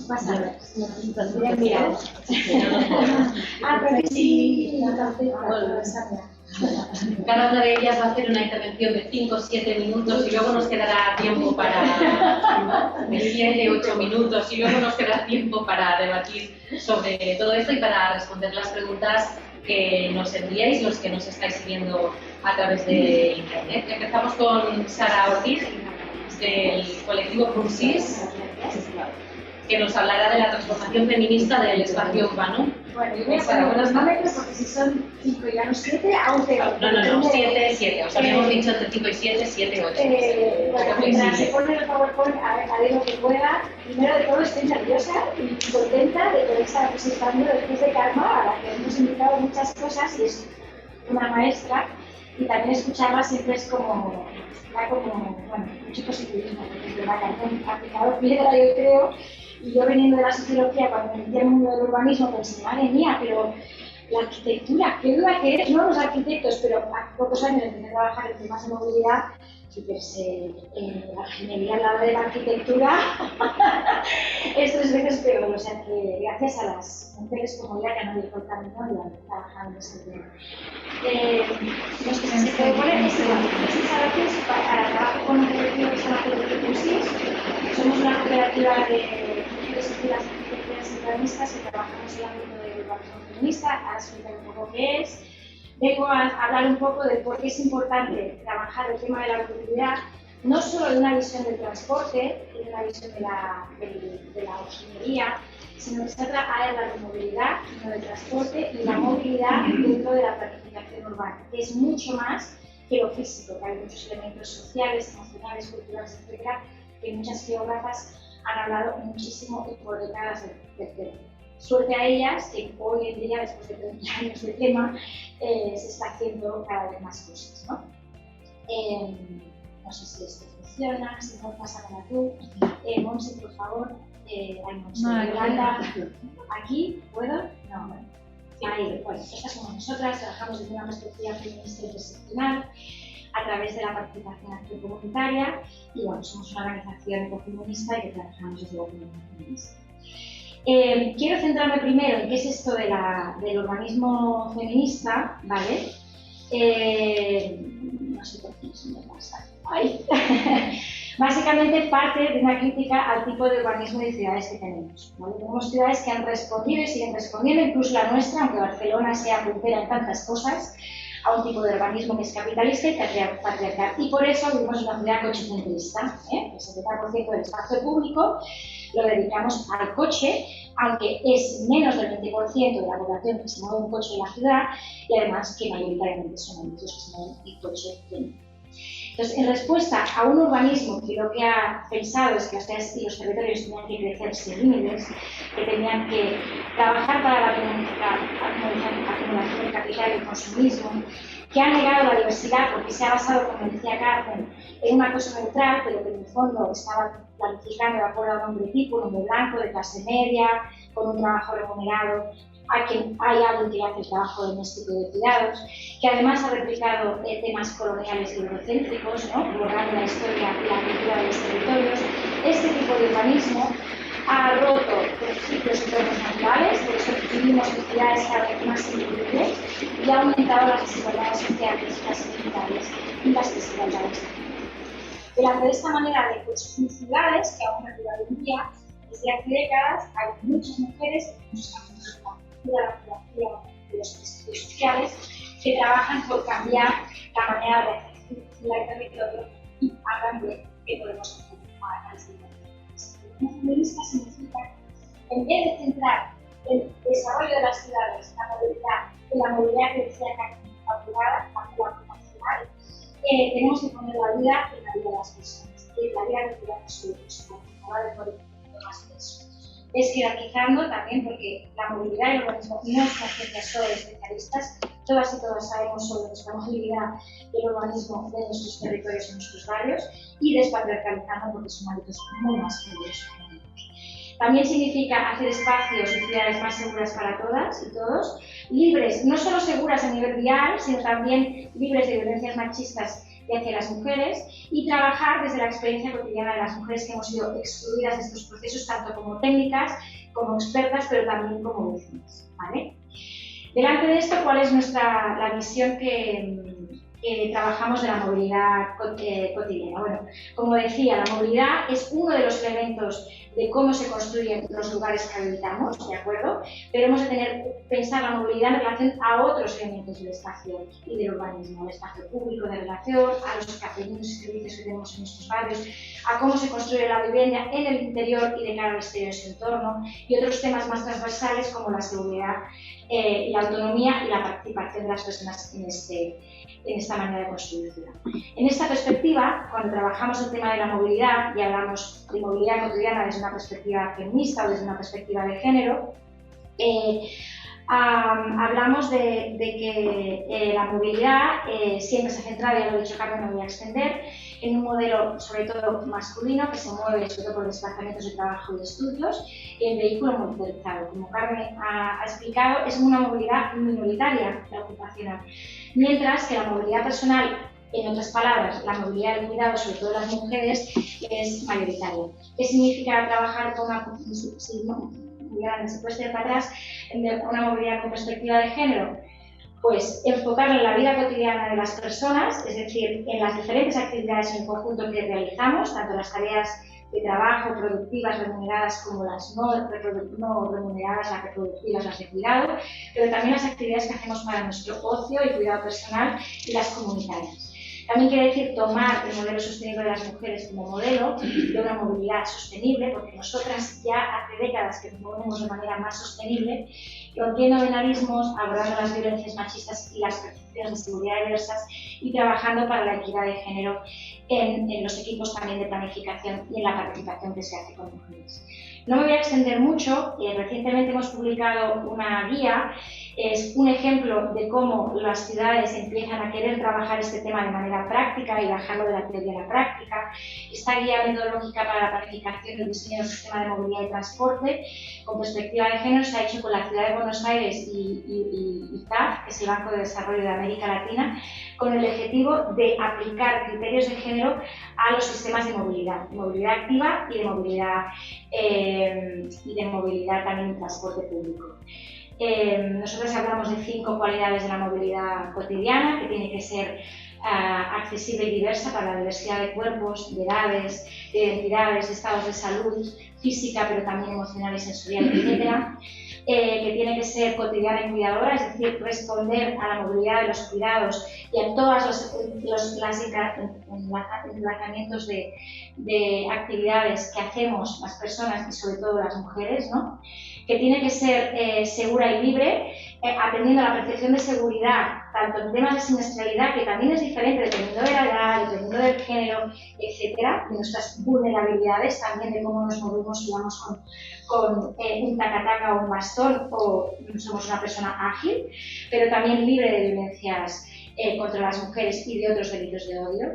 Pasa. Pero sí. Cada una de ellas va a hacer una intervención de 5 o 7 minutos y luego nos quedará tiempo para de 7 o 8 minutos y luego nos quedará tiempo para debatir sobre todo esto y para responder las preguntas que nos enviáis, los que nos estáis siguiendo a través de internet. Empezamos con Sara Ortiz, del colectivo Punsís, que nos hablará de la transformación feminista del espacio urbano. Bueno, yo voy a poner los números porque si son 5 y ya no 7, aún te... No, 7. Os habíamos dicho entre 5 y 7, 7, 8. Bueno, mientras se pone el PowerPoint, haré lo que pueda. Primero de todo estoy nerviosa y contenta de poder estar presentando después de Karma, a la que hemos invitado muchas cosas y es una maestra. Y también escucharla siempre es como mucho positivismo, porque la canción aplicado piedra, yo creo. Y yo veniendo de la sociología, cuando me metí al mundo del urbanismo, pensé, madre mía, pero La arquitectura, qué duda que es, no los arquitectos, pero a pocos años empecé a trabajar en temas de movilidad, fíjense, la ingeniería al lado de la arquitectura es 3 veces peor, o sea que gracias a las mujeres como ella que han abierto el camino y han trabajado en ese tema. Los que se puede poner es igual, muchas gracias para el trabajo con un colectivo que se llama Colectivo SIS. Somos una cooperativa de mujeres y las arquitectas urbanistas que trabajamos en el ámbito del urbanismo feminista. Ahora explicaré un poco qué es. Vengo a hablar un poco de por qué es importante trabajar el tema de la movilidad, no solo de una visión del transporte y de una visión de la ingeniería, sino que se trata de la movilidad, no del transporte, y la movilidad dentro de la planificación urbana, que es mucho más que lo físico, que hay muchos elementos sociales, emocionales, culturales, etc., que muchas geógrafas han hablado muchísimo y por décadas del tema. Suerte a ellas, que hoy en día, después de 30 años de tema, se está haciendo cada vez más cosas, ¿no? No sé si esto funciona, si no, pásamela tú. Monse, por favor. Ay, Monse, Yolanda. ¿Aquí? ¿Puedo? No, bueno. Ahí, bueno, estas somos nosotras, trabajamos desde una perspectiva feminista interseccional a través de la participación activa comunitaria y, bueno, somos una organización ecofeminista y que trabajamos desde la comunidad feminista. Quiero centrarme primero en qué es esto del urbanismo feminista, ¿vale? No sé por qué se me pasa. Ay. Básicamente parte de una crítica al tipo de urbanismo de ciudades que tenemos, ¿vale? Tenemos ciudades que han respondido y siguen respondiendo, incluso la nuestra, aunque Barcelona sea puntera en tantas cosas, a un tipo de urbanismo que es capitalista y patriarcal. Y por eso vivimos una ciudad cochecentrista, ¿eh? El 70% del espacio público lo dedicamos al coche, aunque es menos del 20% de la población que se mueve en coche en la ciudad, y además que mayoritariamente son hombres los que se mueven en coche en. Entonces, en respuesta a un urbanismo que lo que ha pensado es que las ciudades y los territorios tenían que crecer sin límites, que tenían que trabajar para la acumulación de capital y el consumismo, que ha negado la diversidad porque se ha basado, como decía Carmen, en una cosa neutral, pero que en el fondo estaba planificando de acuerdo a un hombre tipo, un hombre blanco, de clase media, con un trabajo remunerado. Hay alguien que hace el trabajo doméstico de cuidados, que además ha replicado temas coloniales y eurocéntricos, ¿no? Borrando la historia y la cultura de los territorios. Este tipo de urbanismo ha roto principios y entornos naturales, por eso vivimos en ciudades cada vez más invisibles y ha aumentado las desigualdades sociales, las inequidades y las desigualdades. Delante de esta manera de construir ciudades, que aún perdura hoy en día, desde hace décadas hay muchas mujeres, muchos de la filosofía de los principios sociales que trabajan por cambiar la manera de ejercer el territorio y hablan de qué podemos hacer al siguiente. El feminista significa, en vez de centrar el desarrollo de las ciudades, la movilidad que decía Carmen, apurada, la ocupacional, tenemos que poner la vida en la vida de las personas, en la vida de los ciudadanos, para que pueda más peso. Es jerarquizando también porque la movilidad y el urbanismo no es una ciencia solo de especialistas, todas y todos sabemos sobre nuestra movilidad y el urbanismo de nuestros territorios y nuestros barrios y despatriarcalizando porque son hábitos muy más peligrosos. También significa hacer espacios y ciudades más seguras para todas y todos, libres, no solo seguras a nivel vial, sino también libres de violencias machistas y hacia las mujeres, y trabajar desde la experiencia cotidiana de las mujeres que hemos sido excluidas de estos procesos, tanto como técnicas, como expertas, pero también como vecinas, ¿vale? Delante de esto, ¿cuál es la visión que trabajamos de la movilidad cotidiana? Bueno, como decía, la movilidad es uno de los elementos de cómo se construyen los lugares que habitamos, ¿de acuerdo? Pero hemos de pensar la movilidad en relación a otros elementos del espacio y del urbanismo, al espacio público de relación, a los cafeterías y servicios que tenemos en nuestros barrios, a cómo se construye la vivienda en el interior y de cara al exterior de su entorno, y otros temas más transversales como la seguridad, la autonomía y la participación de las personas en esta manera de construir ciudad. En esta perspectiva, cuando trabajamos el tema de la movilidad y hablamos de movilidad cotidiana desde una perspectiva feminista o desde una perspectiva de género, hablamos de que la movilidad siempre se ha centrado, ya lo he dicho Carmen, no voy a extender, en un modelo sobre todo masculino que se mueve sobre todo por desplazamientos de trabajo y de estudios y el vehículo motorizado. Como Carmen ha explicado, es una movilidad minoritaria la ocupacional, mientras que la movilidad personal, en otras palabras, la movilidad del cuidado, sobre todo de las mujeres, es mayoritaria. ¿Qué significa trabajar con una se puede ir para atrás, una movilidad con perspectiva de género? Pues enfocarla en la vida cotidiana de las personas, es decir, en las diferentes actividades en conjunto que realizamos, tanto las tareas de trabajo productivas remuneradas como las no remuneradas, las reproductivas, las de cuidado, pero también las actividades que hacemos para nuestro ocio y cuidado personal y las comunitarias. También quiere decir tomar el modelo sostenible de las mujeres como modelo de una movilidad sostenible, porque nosotras ya hace décadas que nos movemos de manera más sostenible, rompiendo binarismos, abordando las violencias machistas y las percepciones de seguridad diversas y trabajando para la equidad de género en los equipos también de planificación y en la participación que se hace con mujeres. No me voy a extender mucho, recientemente hemos publicado una guía, es un ejemplo de cómo las ciudades empiezan a querer trabajar este tema de manera práctica y bajarlo de la teoría a la práctica. Esta guía metodológica para la planificación y el diseño del sistema de movilidad y transporte con perspectiva de género se ha hecho con la ciudad de Buenos Aires y CAF, que es el Banco de Desarrollo de América Latina, con el objetivo de aplicar criterios de género a los sistemas de movilidad activa y de movilidad también en transporte público. Nosotros hablamos de 5 cualidades de la movilidad cotidiana, que tiene que ser accesible y diversa para la diversidad de cuerpos, de edades, de identidades, de estados de salud física, pero también emocional y sensorial, etc. Que tiene que ser cotidiana y cuidadora, es decir, responder a la movilidad de los cuidados y a todos los enlazamientos de actividades que hacemos las personas y sobre todo las mujeres, ¿no? Que tiene que ser segura y libre, atendiendo a la percepción de seguridad, tanto en temas de siniestralidad, que también es diferente dependiendo de la edad, dependiendo del género, etcétera, de nuestras vulnerabilidades, también de cómo nos movemos, si vamos con un tacataca o un bastón o somos una persona ágil, pero también libre de violencias contra las mujeres y de otros delitos de odio,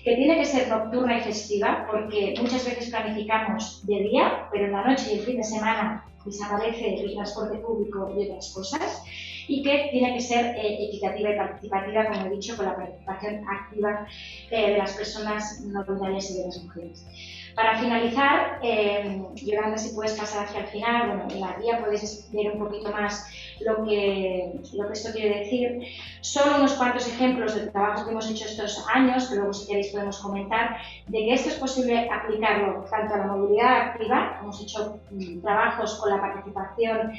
que tiene que ser nocturna y festiva, porque muchas veces planificamos de día, pero en la noche y el fin de semana desaparece el transporte público y otras cosas, y que tiene que ser equitativa y participativa, como he dicho, con la participación activa de las personas no binarias y de las mujeres. Para finalizar, Yolanda, si puedes pasar hacia el final, bueno, en la guía podéis ver un poquito más lo que esto quiere decir. Son unos cuantos ejemplos del trabajo que hemos hecho estos años, que luego si queréis podemos comentar, de que esto es posible aplicarlo tanto a la movilidad activa, hemos hecho trabajos con la participación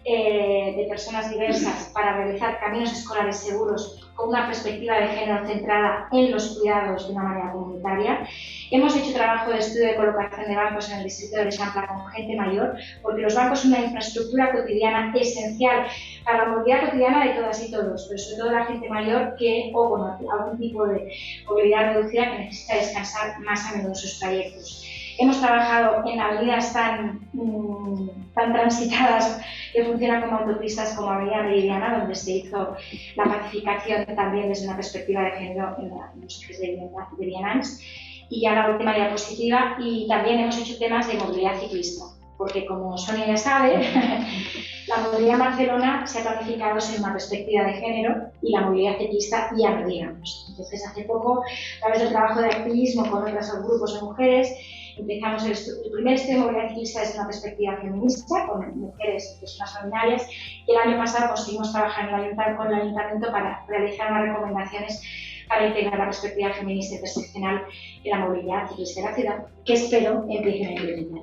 de personas diversas para realizar caminos escolares seguros con una perspectiva de género centrada en los cuidados de una manera comunitaria. Hemos hecho trabajo de estudio de colocación de bancos en el distrito de Eixample con gente mayor, porque los bancos son una infraestructura cotidiana esencial para la movilidad cotidiana de todas y todos, pero sobre todo la gente mayor que o con algún tipo de movilidad reducida que necesita descansar más a menudo en sus trayectos. Hemos trabajado en avenidas tan transitadas que funcionan como autopistas como Avenida Meridiana, donde se hizo la pacificación también desde una perspectiva de género en los ejes de vianants. Y ya la última diapositiva, y también hemos hecho temas de movilidad ciclista, porque como Sonia ya sabe, la movilidad en Barcelona se ha planificado sin una perspectiva de género y la movilidad ciclista ya lo digamos. Entonces, hace poco, a través del trabajo de activismo con otros grupos de mujeres, empezamos el primer estudio de movilidad ciclista desde una perspectiva feminista, con mujeres y personas no binarias, y el año pasado conseguimos trabajar con el Ayuntamiento para realizar unas recomendaciones para integrar la perspectiva feminista y interseccional en la movilidad ciclista de la ciudad, que espero empiecen a implementar.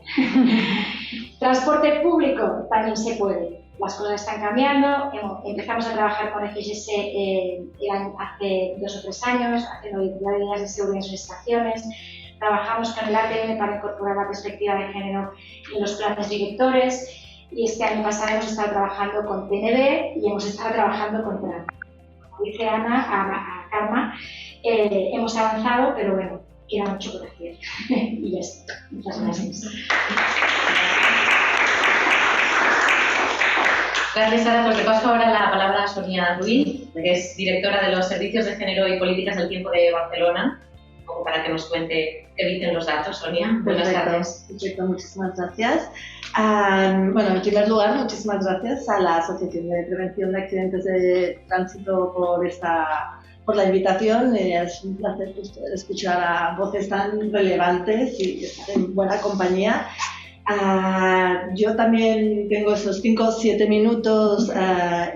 Transporte público también se puede. Las cosas están cambiando. Empezamos a trabajar con FGS hace 2 o 3 años, haciendo líneas de seguridad en sus estaciones. Trabajamos con el ATM para incorporar la perspectiva de género en los planes directores. Y este año pasado hemos estado trabajando con TNB y hemos estado trabajando con TRAN. Como dice Karma, hemos avanzado, pero bueno, queda mucho por hacer. Y ya está. Muchas gracias. Gracias, Sara. Pues le paso ahora la palabra a Sonia Ruiz, que es directora de los Servicios de Género y Políticas del Tiempo de Barcelona, como para que nos cuente qué dicen los datos. Sonia, buenas tardes. Perfecto, muchísimas gracias. Bueno, en primer lugar, muchísimas gracias a la Asociación de Prevención de Accidentes de Tránsito por la invitación. Es un placer poder escuchar a voces tan relevantes y estar en buena compañía. Yo también tengo esos 5 o 7 minutos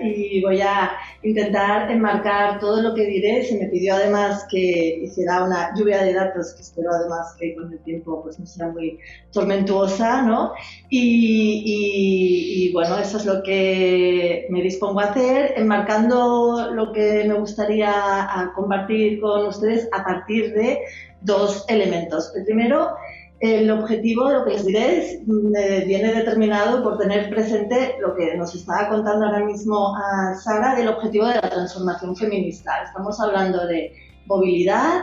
y voy a intentar enmarcar todo lo que diré. Se me pidió además que hiciera una lluvia de datos, que espero además que con el tiempo pues no sea muy tormentuosa, ¿no? Y bueno, eso es lo que me dispongo a hacer, enmarcando lo que me gustaría compartir con ustedes a partir de 2 elementos. El primero, el objetivo, lo que les diré, viene determinado por tener presente lo que nos estaba contando ahora mismo a Sara del objetivo de la transformación feminista. Estamos hablando de movilidad,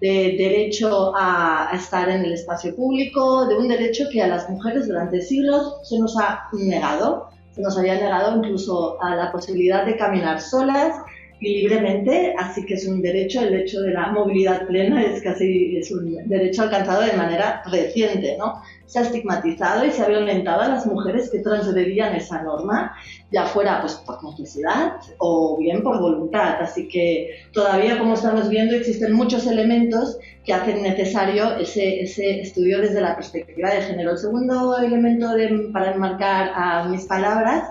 de derecho a estar en el espacio público, de un derecho que a las mujeres durante siglos se nos ha negado. Se nos había negado incluso a la posibilidad de caminar solas y libremente, así que es un derecho, el hecho de la movilidad plena es un derecho alcanzado de manera reciente, ¿no? Se ha estigmatizado y se ha violentado a las mujeres que transgredían esa norma, ya fuera pues por necesidad o bien por voluntad, así que todavía, como estamos viendo, existen muchos elementos que hacen necesario ese estudio desde la perspectiva de género. El segundo elemento para enmarcar a mis palabras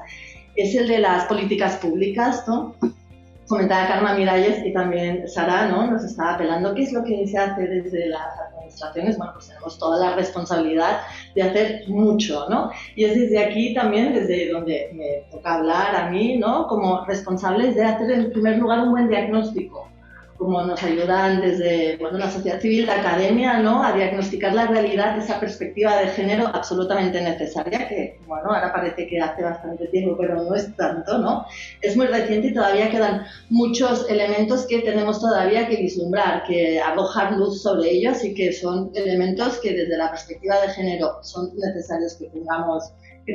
es el de las políticas públicas, ¿no? Comentaba Carmen Miralles y también Sara, ¿no? Nos estaba apelando qué es lo que se hace desde las administraciones. Bueno, pues tenemos toda la responsabilidad de hacer mucho, ¿no? Y es desde aquí también, desde donde me toca hablar a mí, ¿no? Como responsables de hacer en primer lugar un buen diagnóstico, como nos ayudan desde la sociedad civil, la academia, ¿no? A diagnosticar la realidad de esa perspectiva de género absolutamente necesaria, que ahora parece que hace bastante tiempo, pero no es tanto, ¿no? Es muy reciente y todavía quedan muchos elementos que tenemos todavía que vislumbrar, que arrojar luz sobre ellos y que son elementos que desde la perspectiva de género son necesarios que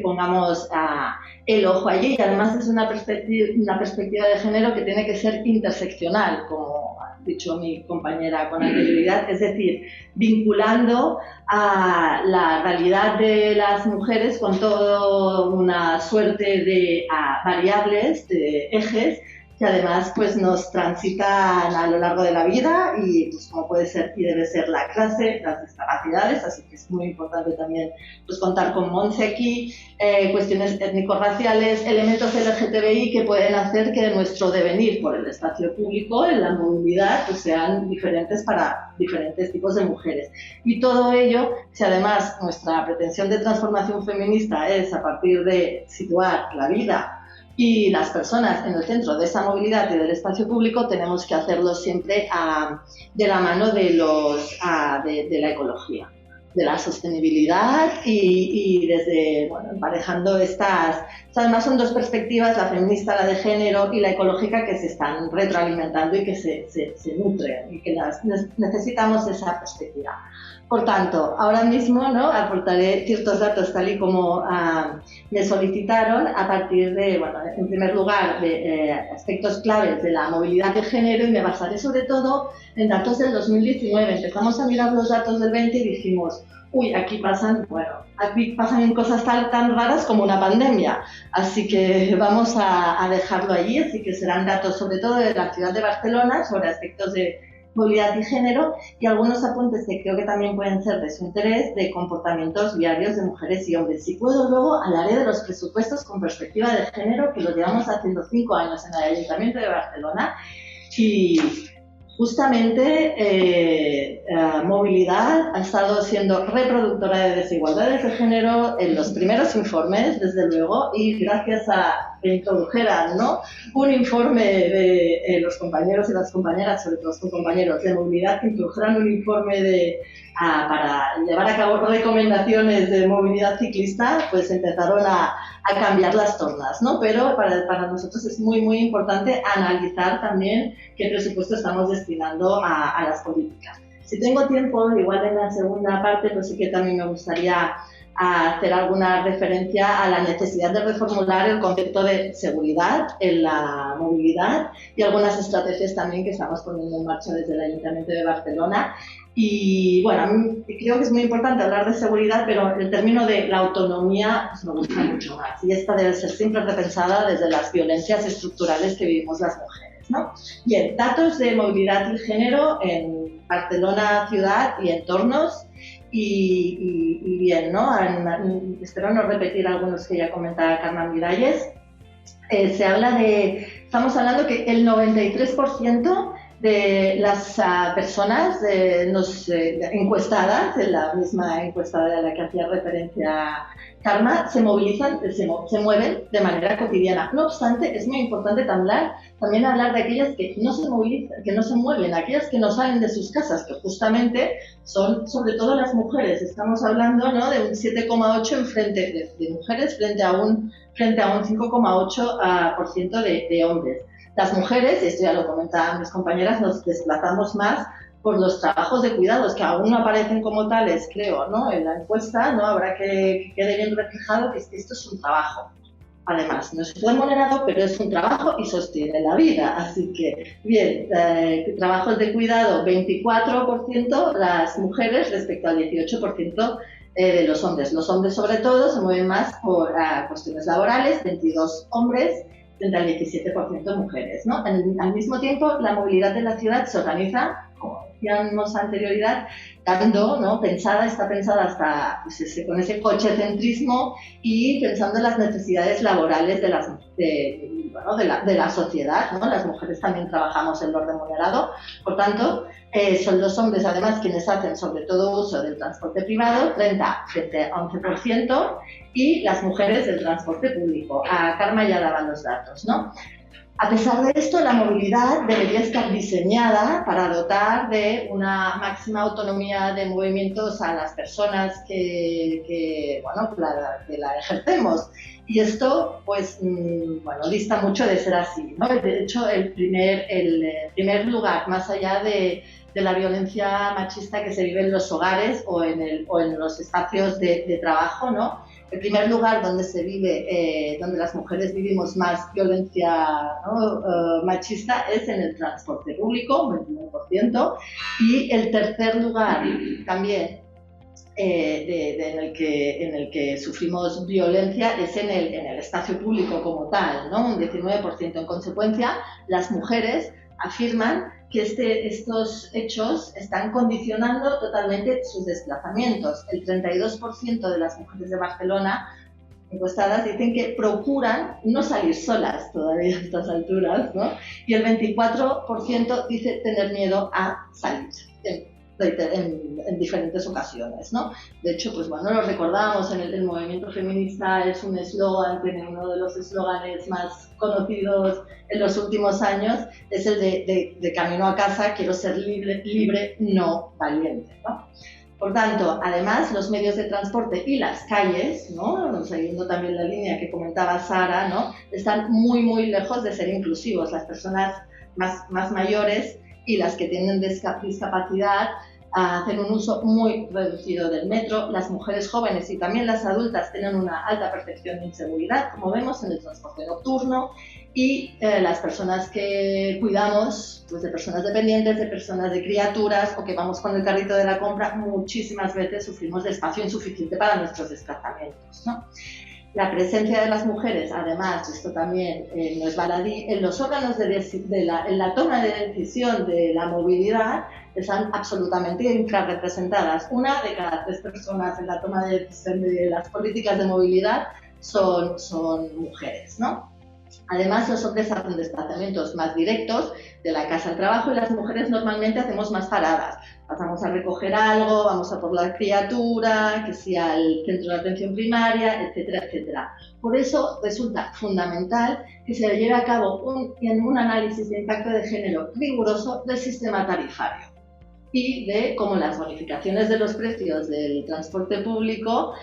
pongamos el ojo allí, y además es una perspectiva de género que tiene que ser interseccional, como ha dicho mi compañera con anterioridad, es decir, vinculando a la realidad de las mujeres con toda una suerte de variables, de ejes, que además pues nos transitan a lo largo de la vida y pues como puede ser y debe ser la clase, las discapacidades, así que es muy importante también pues contar con Montse aquí, cuestiones étnico-raciales, elementos LGTBI que pueden hacer que nuestro devenir por el espacio público, en la movilidad, pues sean diferentes para diferentes tipos de mujeres. Y todo ello, si además nuestra pretensión de transformación feminista es a partir de situar la vida y las personas en el centro de esa movilidad y del espacio público, tenemos que hacerlo siempre de la mano de la ecología, de la sostenibilidad y desde, emparejando estas... Además son 2 perspectivas, la feminista, la de género y la ecológica, que se están retroalimentando y que se nutren y que necesitamos esa perspectiva. Por tanto, ahora mismo, ¿no?, aportaré ciertos datos tal y como me solicitaron a partir de, en primer lugar, de aspectos claves de la movilidad de género, y me basaré sobre todo en datos del 2019. Empezamos a mirar los datos del 20 y dijimos, uy, aquí pasan cosas tan raras como una pandemia, así que vamos a dejarlo allí, así que serán datos sobre todo de la ciudad de Barcelona sobre aspectos de movilidad y género, y algunos apuntes que creo que también pueden ser de su interés, de comportamientos diarios de mujeres y hombres. Si puedo, luego hablaré de los presupuestos con perspectiva de género, que los llevamos haciendo 5 años en el Ayuntamiento de Barcelona, y justamente movilidad ha estado siendo reproductora de desigualdades de género en los primeros informes, desde luego, y gracias a que introdujeran, ¿no?, un informe de los compañeros y las compañeras, sobre todo los compañeros de movilidad, que introdujeran un informe para llevar a cabo recomendaciones de movilidad ciclista, pues empezaron a cambiar las tornas, ¿no? Pero para nosotros es muy, muy importante analizar también qué presupuesto estamos destinando a las políticas. Si tengo tiempo, igual en la segunda parte, pues sí que también me gustaría a hacer alguna referencia a la necesidad de reformular el concepto de seguridad en la movilidad y algunas estrategias también que estamos poniendo en marcha desde el Ayuntamiento de Barcelona. Y bueno, a mí creo que es muy importante hablar de seguridad, pero el término de la autonomía pues, me gusta mucho más. Y esta debe ser siempre repensada desde las violencias estructurales que vivimos las mujeres, ¿no? Bien, datos de movilidad y género en Barcelona ciudad y entornos. Y bien, ¿no? Espero no repetir algunos que ya comentaba Carmen Miralles. Estamos hablando que el 93% de las personas encuestadas, en la misma encuesta de la que hacía referencia Karma, se movilizan, se mueven de manera cotidiana. No obstante, es muy importante también hablar de aquellas que no se movilizan, que no se mueven, aquellas que no salen de sus casas, que justamente son sobre todo las mujeres. Estamos hablando, ¿no?, de un 7,8% de mujeres frente a un 5,8% de hombres. Las mujeres, y esto ya lo comentaban mis compañeras, nos desplazamos más por los trabajos de cuidados, que aún no aparecen como tales, creo, ¿no? En la encuesta, ¿no? Habrá que quede bien reflejado que esto es un trabajo. Además, no es remunerado, pero es un trabajo y sostiene la vida. Así que, bien, trabajos de cuidado, 24% las mujeres respecto al 18% de los hombres. Los hombres, sobre todo, se mueven más por cuestiones laborales, 22 hombres, frente al 17% mujeres, ¿no? Al mismo tiempo, la movilidad de la ciudad se organiza, como decíamos anterioridad, ¿no? Está pensada hasta pues, con ese cochecentrismo y pensando en las necesidades laborales de la sociedad, ¿no? Las mujeres también trabajamos en lo remunerado, por tanto, son los hombres además quienes hacen sobre todo uso del transporte privado, 30 frente a 11%, y las mujeres del transporte público. A Karma ya daban los datos, ¿no? A pesar de esto, la movilidad debería estar diseñada para dotar de una máxima autonomía de movimientos a las personas que la ejercemos. Y esto, pues, dista mucho de ser así, ¿no? De hecho, el primer lugar, más allá de la violencia machista que se vive en los hogares o en los espacios de trabajo, ¿no? El primer lugar donde se vive, donde las mujeres vivimos más violencia, ¿no? Machista es en el transporte público, 29%, y el tercer lugar también en el que sufrimos violencia es en el espacio público como tal, ¿no? Un 19%. En consecuencia, las mujeres afirman que estos hechos están condicionando totalmente sus desplazamientos. El 32% de las mujeres de Barcelona encuestadas dicen que procuran no salir solas todavía a estas alturas, ¿no? Y el 24% dice tener miedo a salir en diferentes ocasiones, ¿no? De hecho, pues bueno, lo recordábamos, el movimiento feminista es un eslogan, tiene uno de los eslóganes más conocidos en los últimos años, es el de camino a casa, quiero ser libre, no valiente, ¿no? Por tanto, además, los medios de transporte y las calles, ¿no? Siguiendo también la línea que comentaba Sara, ¿no? Están muy, muy lejos de ser inclusivos. Las personas más mayores y las que tienen discapacidad hacen un uso muy reducido del metro. Las mujeres jóvenes y también las adultas tienen una alta percepción de inseguridad, como vemos en el transporte nocturno, y las personas que cuidamos, pues de personas dependientes, de personas de criaturas o que vamos con el carrito de la compra, muchísimas veces sufrimos de espacio insuficiente para nuestros desplazamientos, ¿no? La presencia de las mujeres, además, esto también no es baladí, en los órganos en la toma de decisión de la movilidad están absolutamente infrarrepresentadas. 1 de cada 3 personas en la toma de decisión de las políticas de movilidad son mujeres, ¿no? Además, los hombres hacen desplazamientos más directos de la casa al trabajo y las mujeres normalmente hacemos más paradas. Pasamos a recoger algo, vamos a por la criatura, que sea al centro de atención primaria, etcétera, etcétera. Por eso resulta fundamental que se lleve a cabo un análisis de impacto de género riguroso del sistema tarifario y de cómo las bonificaciones de los precios del transporte público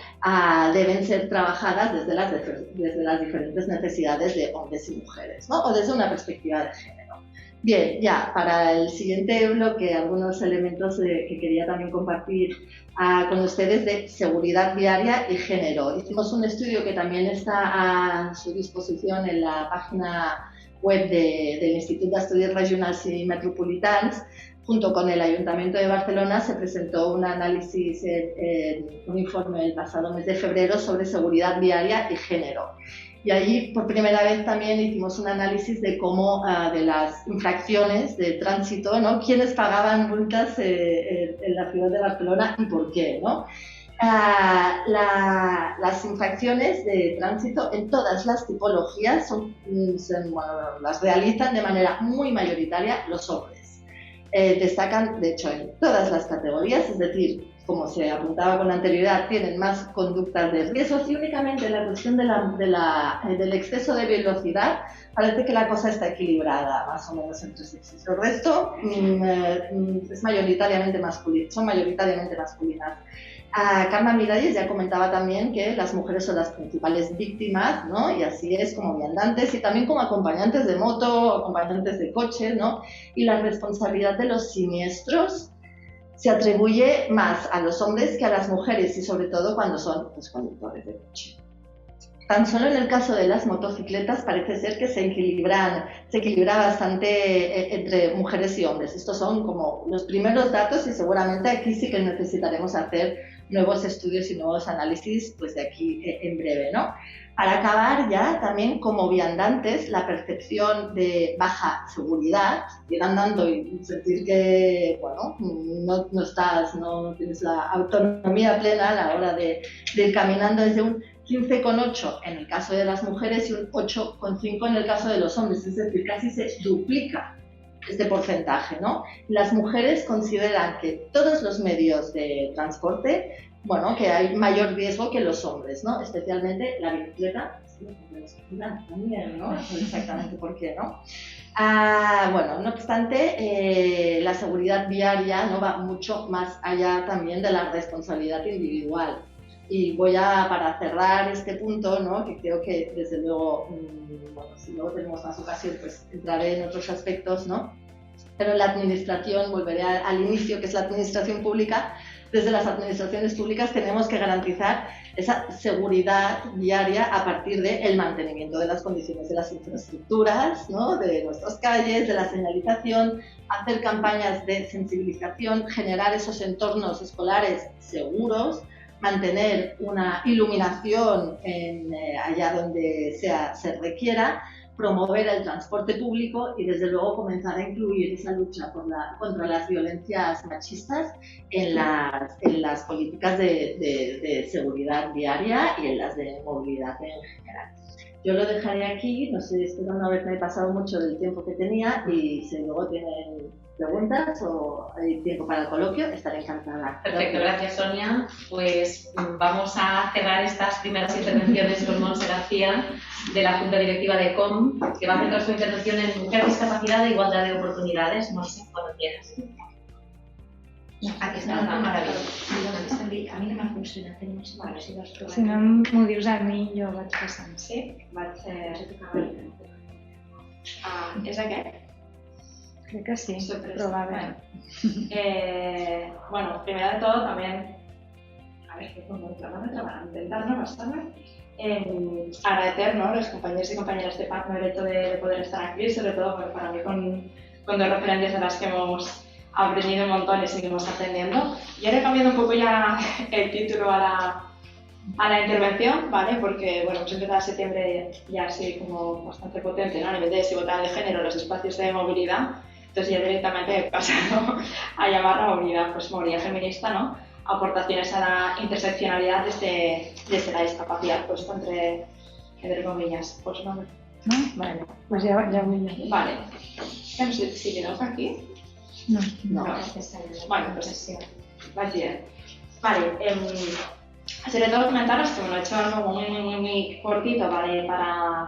deben ser trabajadas desde las diferentes necesidades de hombres y mujeres, ¿no? O desde una perspectiva de género. Bien, ya, para el siguiente bloque, algunos elementos que quería también compartir con ustedes de seguridad viaria y género. Hicimos un estudio que también está a su disposición en la página web del Institut d'Estudis Regionals i Metropolitans. Junto con el Ayuntamiento de Barcelona se presentó un análisis, un informe el pasado mes de febrero sobre seguridad viaria y género. Y allí, por primera vez, también hicimos un análisis de cómo, de las infracciones de tránsito, ¿no? Quiénes pagaban multas en la ciudad de Barcelona y por qué, ¿no? Las infracciones de tránsito en todas las tipologías las realizan de manera muy mayoritaria los hombres. Destacan, de hecho, en todas las categorías, es decir, como se apuntaba con anterioridad, tienen más conductas de riesgo y únicamente la cuestión del exceso de velocidad parece que la cosa está equilibrada más o menos entre sexos. El resto es son mayoritariamente masculinas. Carme Miralles ya comentaba también que las mujeres son las principales víctimas, ¿no? Y así es, como viandantes y también como acompañantes de moto, acompañantes de coche, ¿no? Y la responsabilidad de los siniestros se atribuye más a los hombres que a las mujeres y sobre todo cuando son los conductores de coche. Tan solo en el caso de las motocicletas parece ser que se equilibra bastante entre mujeres y hombres. Estos son como los primeros datos y seguramente aquí sí que necesitaremos hacer nuevos estudios y nuevos análisis pues de aquí en breve, ¿no? Para acabar ya, también como viandantes, la percepción de baja seguridad, ir andando y sentir que, bueno, no tienes la autonomía plena a la hora de ir caminando, es de un 15,8 en el caso de las mujeres y un 8,5 en el caso de los hombres, es decir, casi se duplica este porcentaje, ¿no? Las mujeres consideran que todos los medios de transporte, bueno, que hay mayor riesgo que los hombres, ¿no? Especialmente la bicicleta, también, ¿no? No sé exactamente por qué, ¿no? Bueno, no obstante, la seguridad viaria no va mucho más allá también de la responsabilidad individual. Y para cerrar este punto, ¿no? Que creo que desde luego, bueno, si luego tenemos más ocasión, pues entraré en otros aspectos, ¿no? Pero en la administración, volveré al inicio, que es la administración pública. Desde las administraciones públicas tenemos que garantizar esa seguridad viaria a partir del mantenimiento de las condiciones de las infraestructuras, ¿no? De nuestras calles, de la señalización, hacer campañas de sensibilización, generar esos entornos escolares seguros, mantener una iluminación allá donde se requiera, promover el transporte público y desde luego comenzar a incluir esa lucha contra las violencias machistas en las políticas de seguridad viaria y en las de movilidad en general. Yo lo dejaré aquí, no sé, espero no haberme pasado mucho del tiempo que tenía y si luego tienen preguntas o hay tiempo para el coloquio, estaré encantada. Perfecto, gracias Sonia. Pues vamos a cerrar estas primeras intervenciones con Montse García de la Junta Directiva de COM, que va a centrar su intervención en mujer, discapacidad e igualdad de oportunidades. Montse, cuando quieras. Aquesta és una meravella. A mi no m'ha funcionat, tenim més mal, si vols provar. Si no m'ho dius a mi, jo vaig passant. Sí? És aquest? Crec que sí, probablement. Bueno, primero de todo también, a ver, que como intentar no bastarme, agradecer, ¿no?, a los compañeros y compañeras de PAC el hecho de poder estar aquí, sobre todo para mí con dos referentes de las que hemos aprendido un montón y seguimos aprendiendo. Y ahora he cambiado un poco ya el título a la intervención, ¿vale? Porque, bueno, hemos empezado en septiembre ya así como bastante potente, ¿no?, a nivel de desigualdad de género, los espacios de movilidad. Entonces ya directamente he pasado a llamar la movilidad, pues movilidad feminista, ¿no? Aportaciones a la interseccionalidad desde la discapacidad, puesto entre comillas. Pues no. ¿No? Vale, pues ya voy yo. Vale. No sé si le doy aquí. No. Bueno, pues vas bien. Vale, sobre todo comentaros que bueno, he hecho algo muy cortito, ¿vale?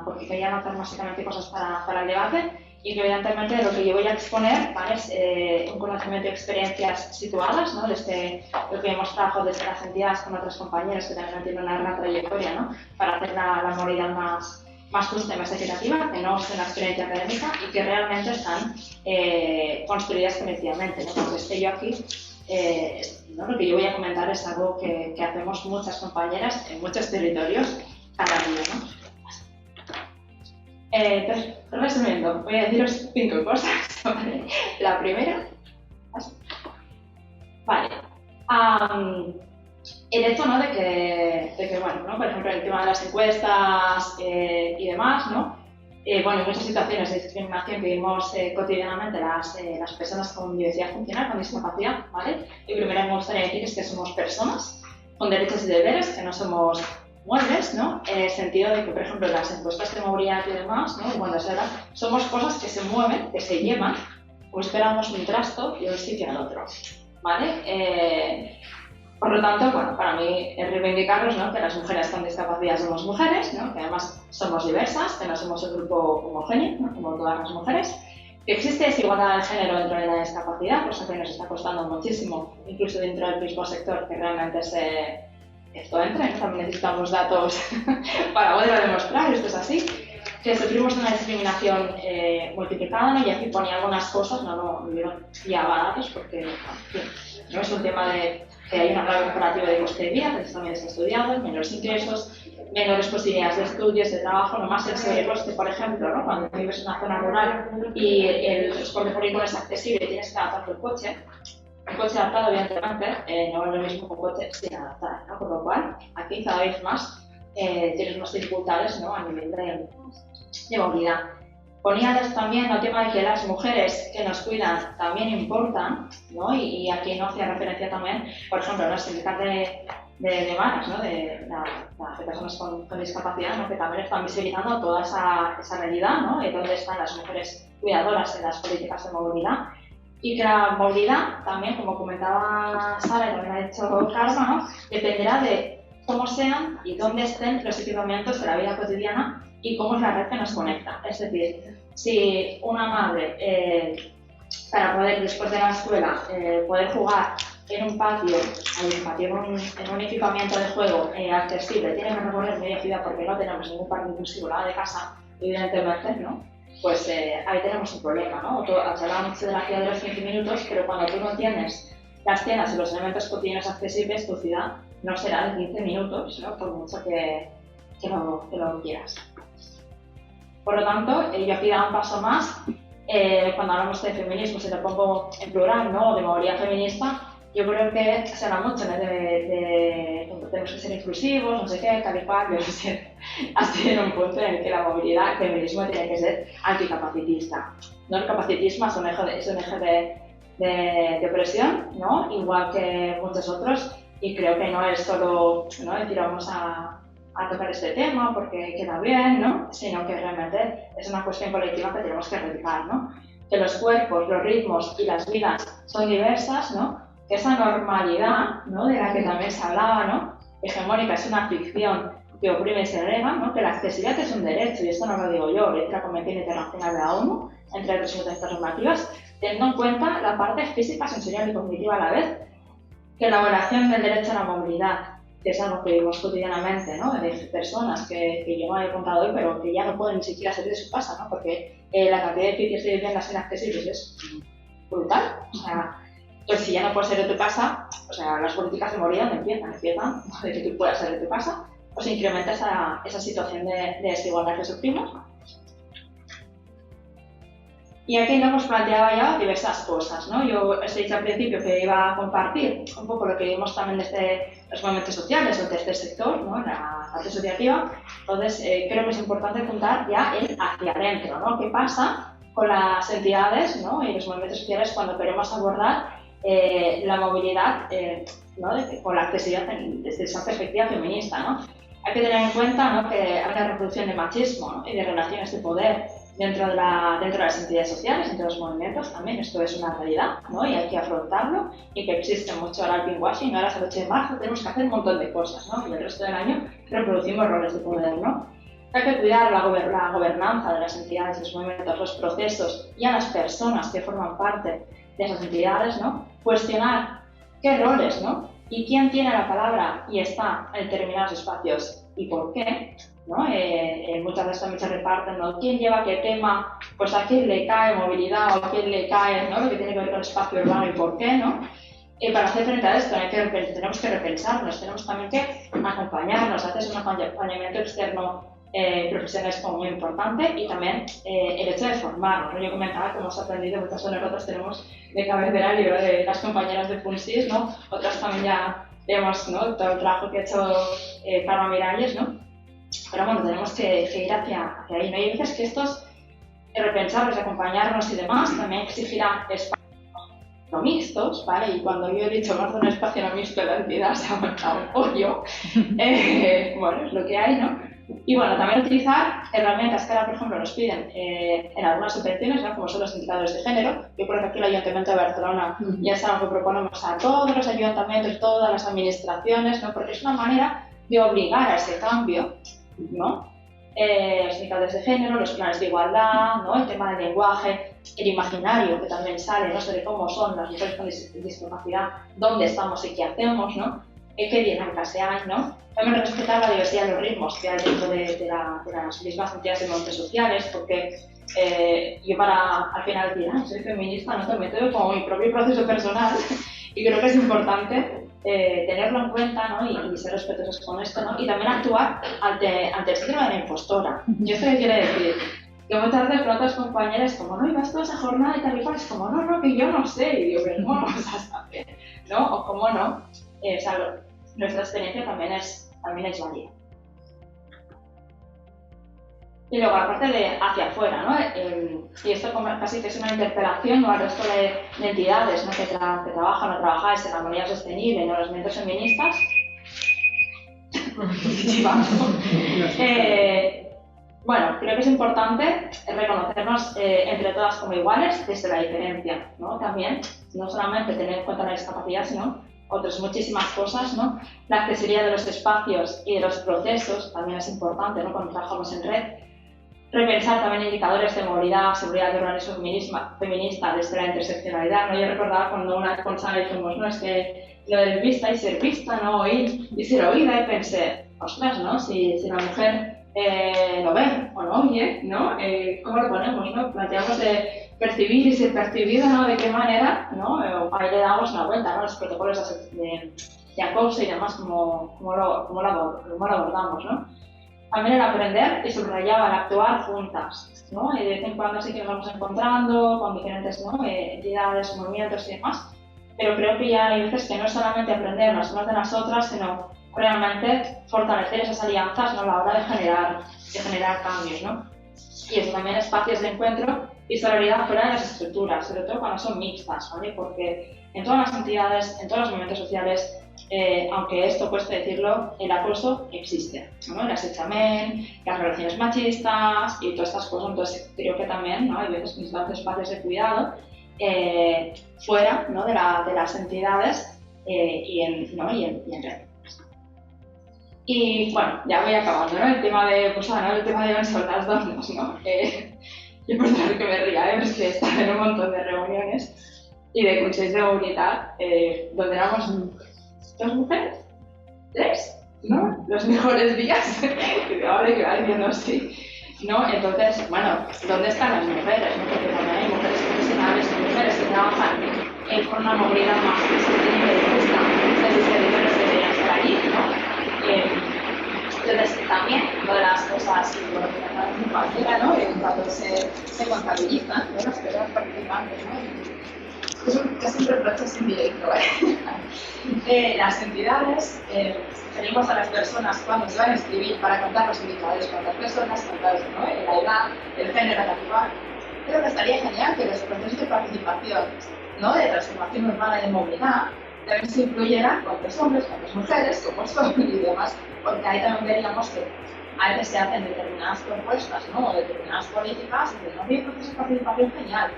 Porque quería anotar básicamente cosas para el debate. Y que evidentemente lo que yo voy a exponer, ¿vale?, es un conocimiento de experiencias situadas, ¿no?, desde lo que hemos trabajado desde las entidades con otros compañeros que también tienen una gran trayectoria, ¿no?, para hacer la movilidad más más justa y más equitativa, que no es una experiencia académica y que realmente están construidas colectivamente, ¿no? Cuando esté yo aquí, ¿no? Lo que yo voy a comentar es algo que hacemos muchas compañeras en muchos territorios cada día, ¿no? Entonces, resumiendo, voy a deciros 5 cosas. ¿Vale? La primera, vale, el hecho, ¿no? de que bueno, ¿no? Por ejemplo, el tema de las encuestas y demás, ¿no? Bueno, en muchas situaciones de discriminación que vivimos cotidianamente las personas con diversidad funcional, con discapacidad, ¿vale? Y primero me gustaría decir es que somos personas con derechos y deberes, que no somos muebles, ¿no? En el sentido de que, por ejemplo, las encuestas de movilidad y demás, ¿no? Y cuando se habla, somos cosas que se mueven, que se llevan, o esperamos un trasto y de un sitio al otro, ¿vale? Por lo tanto, bueno, para mí es reivindicarnos, ¿no? Que las mujeres con discapacidad somos mujeres, ¿no? Que además somos diversas, que no somos un grupo homogéneo, ¿no? Como todas las mujeres, que existe desigualdad de género dentro de la discapacidad, cosa que nos está costando muchísimo, incluso dentro del mismo sector, que realmente esto entra, ¿no? También necesitamos datos para poderlo demostrar, esto es así, que sufrimos una discriminación multiplicada, ¿no? Y aquí ponía algunas cosas, no llevaba datos porque no es un tema de que hay una grave comparativa de coste de vida, que también se ha estudiado, menores ingresos, menores posibilidades de estudios, de trabajo, no más el sobrecoste, por ejemplo, ¿no? Cuando vives en una zona rural y el transporte público no es accesible y tienes que adaptar tu coche. Un coche adaptado, evidentemente, no es lo mismo que un coche sin adaptar, ¿no? Por lo cual, aquí cada vez más tienes más dificultades, ¿no? A nivel de movilidad. Ponía también el tema de que las mujeres que nos cuidan también importan, ¿no? Y aquí no hacía referencia también, por ejemplo, ¿no? El sindicato de manos, ¿no? de personas con discapacidad, ¿no? Que también están visibilizando toda esa realidad, ¿no? Y dónde están las mujeres cuidadoras en las políticas de movilidad. Y que la movilidad también, como comentaba Sara y también ha dicho Karma, ¿no? Dependerá de cómo sean y dónde estén los equipamientos de la vida cotidiana y cómo es la red que nos conecta. Es decir, si una madre, para poder, después de la escuela, poder jugar en un patio, en un equipamiento de juego accesible, tiene que recorrer media ciudad porque no tenemos ningún parque inclusivo al lado de casa, evidentemente, ¿no? Pues ahí tenemos un problema, ¿no? Hablaba mucho de la ciudad de los 15 minutos, pero cuando tú no tienes las tiendas y los elementos cotidianos accesibles, tu ciudad no será de 15 minutos, ¿no? Por mucho que lo quieras. Por lo tanto, yo aquí da un paso más, cuando hablamos de feminismo, si lo pongo en plural, ¿no? De movilidad feminista, yo creo que se habla mucho, ¿no? Tenemos que ser inclusivos, no sé qué, tal y cual, pero así en un punto en el que la movilidad, el feminismo tiene que ser anticapacitista. ¿No? El capacitismo es un eje de opresión, ¿no? Igual que muchos otros, y creo que no es solo, ¿no? Decir vamos a tocar este tema porque queda bien, ¿no? Sino que realmente es una cuestión colectiva que tenemos que erradicar, ¿no? Que los cuerpos, los ritmos y las vidas son diversas, ¿no? Que esa normalidad, ¿no? De la que también se hablaba, ¿no? Hegemónica, es una ficción que oprime y segrega, ¿no? Que la accesibilidad es un derecho, y esto no lo digo yo, lo dice la Convención Internacional de la ONU, entre otras muchas normativas, teniendo en cuenta la parte física, sensorial y cognitiva a la vez, que la violación del derecho a la movilidad, que es algo que vivimos cotidianamente, ¿no? De personas que yo no había contado hoy, pero que ya no pueden ni siquiera salir de su casa, ¿no? Porque la cantidad de edificios y viviendas inaccesibles es brutal. O sea, pues si ya no puedes salir de tu casa, o sea, las políticas de movilidad empiezan de que tú puedas salir de tu casa, pues incrementa esa situación de desigualdad que sufrimos. Y aquí nos hemos planteado ya diversas cosas, ¿no? Yo os he dicho al principio que iba a compartir un poco lo que vimos también desde los movimientos sociales o desde el sector, ¿no? En la parte asociativa. Entonces, creo que es importante contar ya el hacia adentro, ¿no? ¿Qué pasa con las entidades, ¿no? Y los movimientos sociales cuando queremos abordar la movilidad, ¿no? Con la accesibilidad desde esa perspectiva feminista, ¿no? Hay que tener en cuenta, ¿no? Que hay una reproducción de machismo, ¿no? Y de relaciones de poder dentro de las entidades sociales, dentro de los movimientos también. Esto es una realidad, ¿no? Y hay que afrontarlo, y que existe mucho el greenwashing. Ahora es el 8 de marzo, tenemos que hacer un montón de cosas, ¿no? Y el resto del año reproducimos roles de poder, ¿no? Hay que cuidar la gobernanza de las entidades, los movimientos, los procesos y a las personas que forman parte de esas entidades, ¿no? Cuestionar qué roles, ¿no? Y quién tiene la palabra y está en determinados espacios y por qué, ¿no? Muchas veces también se reparten, ¿no? ¿Quién lleva qué tema? Pues a quién le cae movilidad o a quién le cae, ¿no? Lo que tiene que ver con el espacio urbano y por qué, ¿no? Para hacer frente a esto tenemos que repensarnos, tenemos también que acompañarnos, hacer un acompañamiento externo profesional es como muy importante y también el hecho de formarnos, ¿no? Yo comentaba que hemos aprendido, muchas de nosotros tenemos de cabecera el libro de las compañeras de Punsis, ¿no? Otras también ya vemos, ¿no? Todo el trabajo que ha hecho Carmen Miralles, ¿no? Pero bueno, tenemos que ir hacia ahí, ¿no? Y hay veces que estos repensarnos, acompañarnos y demás también exigirá espacios no mixtos, ¿vale? Y cuando yo he dicho más de un espacio no mixto, la entidad se ha montado un pollo. Bueno, es lo que hay, ¿no? Y bueno, también utilizar herramientas que ahora, por ejemplo, nos piden en algunas subvenciones, ¿no? Como son los indicadores de género. Yo creo que aquí el Ayuntamiento de Barcelona ya es algo que proponemos a todos los ayuntamientos, todas las administraciones, ¿no? Porque es una manera de obligar a ese cambio, ¿no? Los indicadores de género, los planes de igualdad, ¿no? El tema del lenguaje, el imaginario que también sale, ¿no? Sobre cómo son las mujeres con discapacidad, dónde estamos y qué hacemos, ¿no? Qué dinámicas hay, ¿no? También respetar la diversidad de los ritmos que hay dentro de las mismas entidades de movimientos sociales, porque yo al final decir, soy feminista, no te meto como mi propio proceso personal y creo que es importante tenerlo en cuenta, ¿no? y ser respetuosos con esto, ¿no? Y también actuar ante el síndrome de la impostora. ¿Y esto qué quiere decir? Que muchas veces con otras compañeras como, no, ibas toda esa jornada y tal y cual, es como, no, que yo no sé, y digo, pero ¿cómo vas a saber? ¿No? O cómo no. O sea, nuestra experiencia también es válida. Y luego, aparte de hacia afuera, ¿no? Y esto casi que es una interpelación, ¿no? Al resto de entidades, ¿no? que trabajan o trabajáis en la movilidad sostenible, ¿no? Los movimientos feministas. Bueno, creo que es importante reconocernos entre todas como iguales desde la diferencia, ¿no? También, no solamente tener en cuenta la discapacidad, sino otras muchísimas cosas, ¿no? La accesibilidad de los espacios y de los procesos también es importante, ¿no? Cuando trabajamos en red. Repensar también indicadores de movilidad, seguridad de organismo feminista desde la interseccionalidad, ¿no? Yo recordaba cuando una responsable dijimos, no, es que lo del vista y ser vista, ¿no? Oír y ser oída, y pensé, ostras, ¿no? Si la mujer lo ve o no oye, ¿no? ¿Cómo lo ponemos, no? Planteamos de percibir y ser percibido, ¿no? ¿De qué manera, no? Ahí le damos una vuelta, ¿no? Los protocolos de acoso y demás, cómo lo abordamos, ¿no? También el aprender y subrayaba el actuar juntas, ¿no? Y de vez en cuando sí que nos vamos encontrando con diferentes, ¿no? Entidades, movimientos y demás, pero creo que ya hay veces que no es solamente aprender las unas de las otras, sino realmente fortalecer esas alianzas, ¿no? A la hora de generar cambios, ¿no? Y eso también espacios de encuentro y solidaridad fuera de las estructuras, sobre todo cuando son mixtas, ¿vale? Porque en todas las entidades, en todos los movimientos sociales, aunque esto cueste decirlo, el acoso existe, ¿no? El asechamiento, las relaciones machistas y todas estas cosas. Entonces creo que también, ¿no? Hay veces que necesitamos espacios de cuidado fuera, ¿no? de las entidades y en red. Y bueno, ya voy acabando, ¿no? El tema de, pues, ¿no? El tema de son las dos, ¿no? Yo por favor que me ría, pero es que he estado en un montón de reuniones y de consejos de movilidad donde éramos 2 mujeres, 3, ¿no? Los mejores días, que ahora que va diciendo así, ¿no? Entonces, bueno, ¿dónde están las mujeres? ¿No? Porque también hay mujeres profesionales y mujeres que trabajan por una movilidad más sostenible y justa, entonces mujeres que deberían estar allí, ¿no? Entonces, también una de las cosas que me parece, ¿no? Cuando se contabilizan, ¿no? Las personas participantes, ¿no? Es casi un reproche sin directo, las entidades pedimos a las personas cuando se van a inscribir para contar los indicadores, cuántas personas, contar, ¿no? La edad, el género, la actual. Creo que estaría genial que los procesos de participación, ¿no? De transformación urbana y de movilidad también se incluyeran cuántos hombres, cuántas mujeres, cómo son y demás, porque ahí también veríamos que a veces se hacen determinadas propuestas, ¿no? O determinadas políticas y no tiene proceso de participación genial.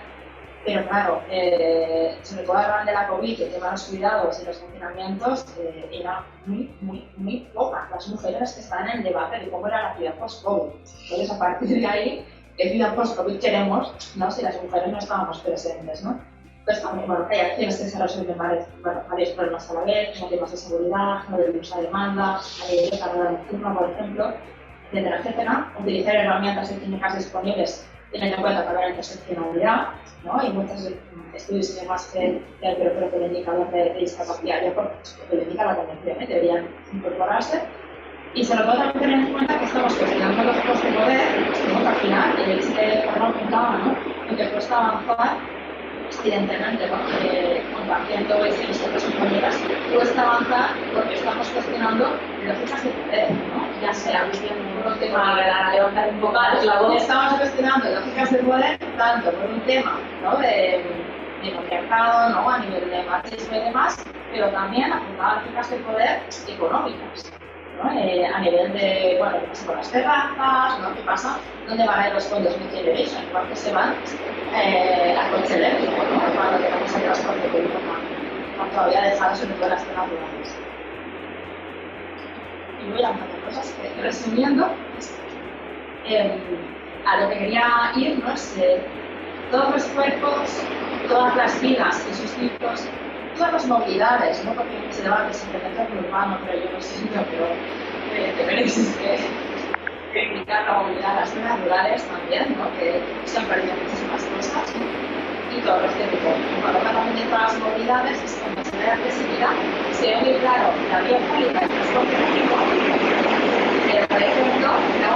Pero claro, sobre todo hablar de la COVID, el tema de los cuidados y los confinamientos, era muy pocas las mujeres que están en el debate de cómo era la vida post-COVID. Entonces, a partir de ahí, ¿qué vida post-COVID queremos, ¿no? Si las mujeres no estábamos presentes, ¿no? Pues también, bueno, hay acciones que se resuelven varios problemas a la vez, como temas de seguridad, no de uso de demanda, de carga nocturna, por ejemplo. etcétera, etcétera. Utilizar herramientas y técnicas disponibles teniendo en cuenta también la interseccionalidad, ¿no? Hay muchos estudios y demás que creo que el indicador de discapacidad, ya porque lo indica la convención, deberían incorporarse. Y sobre todo también tener en cuenta que estamos cuestionando los grupos de poder, ¿no? Que al final, el hecho de apuntaba, ¿no? En que cuesta avanzar, evidentemente, ¿no? Compartiendo esto y otras compañeras, cuesta avanzar porque estamos cuestionando lógicas de poder, ¿no? Ya sea por un tema de levantar un poco la voz. Estamos cuestionando lógicas de poder tanto por un tema, ¿no? de mercado, ¿no? A nivel de machismo y demás, pero también apuntar lógicas de poder económicas. ¿No? A nivel de, bueno, ¿qué pasa con las terrazas? ¿No? ¿Qué pasa? ¿Dónde van a ir los fondos Next Generation? ¿Por qué se van al coche eléctrico? ¿No? Cuando tenemos el transporte público todavía dejado sobre todo las zonas rurales. Y voy a hablar de cosas que, resumiendo, a lo que quería ir, ¿no? Es todos los cuerpos, todas las vidas y sus ciclos, todas las movilidades, ¿no? Porque se debate simplemente el urbano, pero yo no siento, pero tenéis que indicar la movilidad de las zonas rurales también, ¿no? Que se han perdido muchísimas cosas, ¿no? Y todo lo que digo, cuando hablamos de todas las movilidades, es cuando se ve accesibilidad, se ve muy claro la vieja y el transporte público. Por ejemplo, ¿no?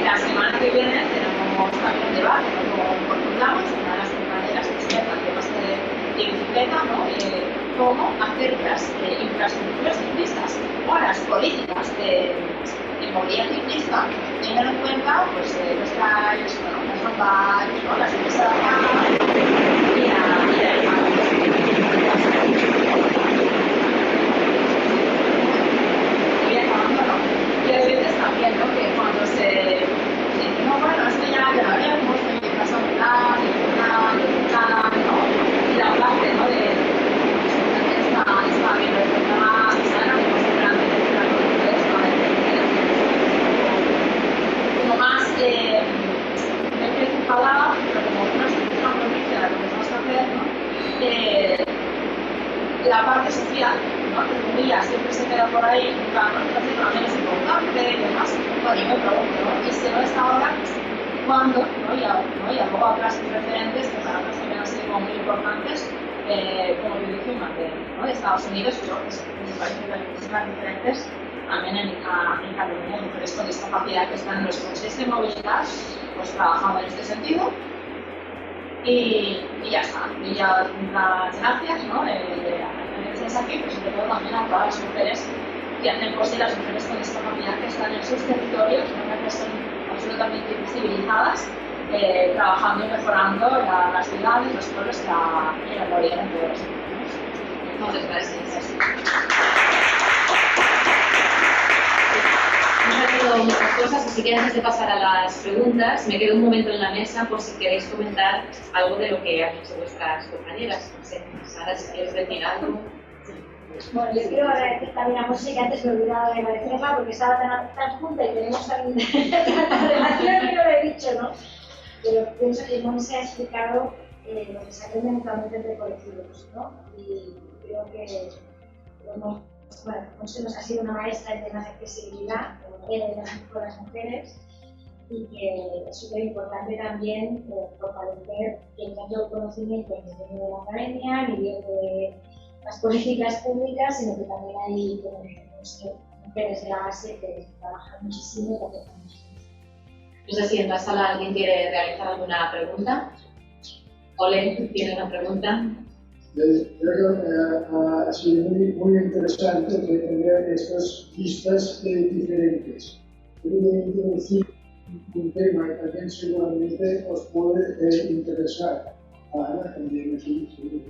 La semana que viene tenemos también un debate con Portulamos, una de las compañeras expertas de más de bicicleta, ¿no? Cómo hacer las infraestructuras ciclistas o las políticas de movilidad ciclista teniendo en cuenta pues, los calles, bueno, las montañas, ¿no? Las ciclistas y la y acabando, ¿no? Y a veces también, ¿no? Que cuando se dice, no, bueno, esto ya lo haremos, que hay casa moral, ¿no? Y la parte, ¿no? De está bien reformada, sana, como grande, como más enfadada, pero como una provincia de lo que vamos a hacer, ¿no? La parte social, ¿no? Que comillas siempre se queda por ahí, nunca no menos importante y demás, bueno, yo me pregunto, ¿no? Y si no es ahora, ¿cuándo? ¿No? Y a luego otras referentes que para nosotros también han sido como muy importantes, como Judith Human de Estados Unidos, pero que me parece que hay muchísimas diferentes también en Cataluña, mujeres con discapacidad que están en los consejos de movilidad, pues trabajando en este sentido. Y ya está. Y ya muchas gracias, ¿no? Estáis aquí, pero sobre todo también a todas las mujeres que hacen posible, las mujeres con discapacidad que están en sus territorios, ¿no? Que son absolutamente invisibilizadas, trabajando y mejorando las ciudades, los pueblos y la realidad en todos los sentidos. Muchas gracias. Hemos hablado muchas cosas, así que antes de pasar a las preguntas, me quedo un momento en la mesa por si queréis comentar algo de lo que han dicho vuestras compañeras. No sé, Sara, si quieres decir algo. Bueno, yo quiero agradecer también a Monse, que antes me he olvidado de agradecerla porque estaba tan junta y tenemos tanta relación que no lo he dicho, ¿no? Pero pienso que Monse ha explicado lo que se aprende mutuamente entre colectivos, ¿no? Y creo que Monse nos ha sido una maestra en temas de accesibilidad con las mujeres y que es súper importante también fortalecer el conocimiento que tiene de la academia, a nivel de las políticas públicas, sino que también hay mujeres de la base que trabajan muchísimo y que aportan muchísimo. No sé si en la sala alguien quiere realizar alguna pregunta. Ole, ¿tiene una pregunta? Creo que ha sido muy interesante tener estas vistas diferentes. Quiero decir un tema que también seguramente os puede interesar. También aquí.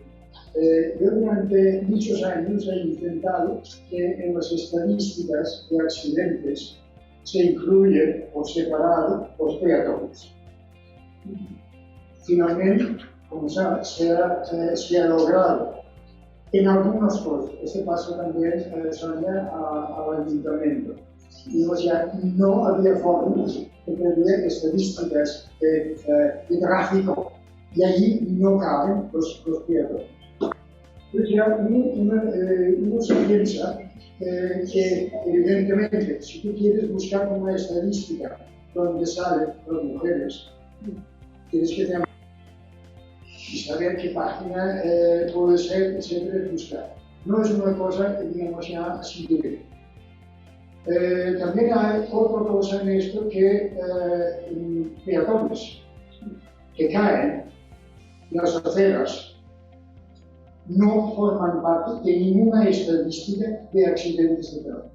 Yo durante muchos años he intentado que en las estadísticas de accidentes se incluyan por separado los peatones. Finalmente, como sabes, se ha logrado en algunas cosas. Este paso también Sonia al ayuntamiento. Y ya no había formas de tener estadísticas de tráfico y allí no caben los peatones. Entonces ya uno se piensa que evidentemente si tú quieres buscar una estadística donde salen las mujeres, tienes que tener y saber qué página puede ser, etcétera, buscar. No es una cosa, digamos, ya así directa. También hay otra cosa en esto que peatones que caen en las aceras no forman parte de ninguna estadística de accidentes de tráfico.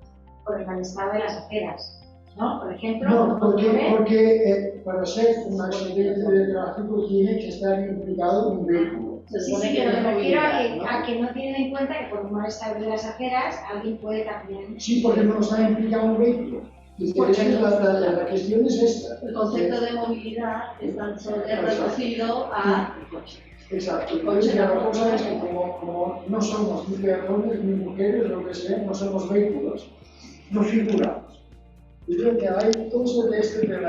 Por el mal estado de las aceras, ¿no? Por ejemplo, No, porque para ser un accidente de tráfico tiene que estar implicado un vehículo. Sí, pero me refiero a que no tienen en cuenta que por un mal estado de las aceras alguien puede también... Sí, porque no está implicado un vehículo. Y la cuestión es esta. El concepto de movilidad es tan solo reducido a coche. Exacto. Entonces, la cosa es que como no somos ni peatones ni mujeres, lo que sea, no somos vehículos, no figuramos. Yo creo que hay cosas de este de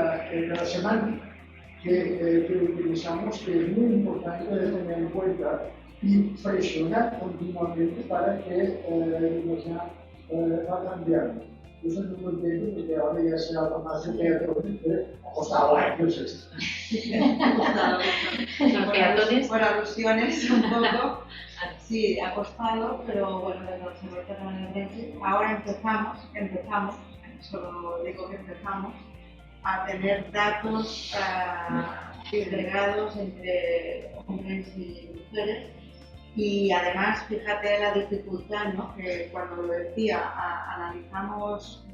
la semántica que utilizamos que es muy importante tener en cuenta y presionar continuamente para que va cambiando. Yo soy muy contento porque ahora ya se habla más de peatones que costaba años esto. Los peatones. Por alusiones un poco, sí, ha costado, pero bueno, ahora empezamos, solo digo que empezamos, a tener datos segregados entre hombres y mujeres. Y además, fíjate la dificultad, ¿no? Que cuando lo decía, analizamos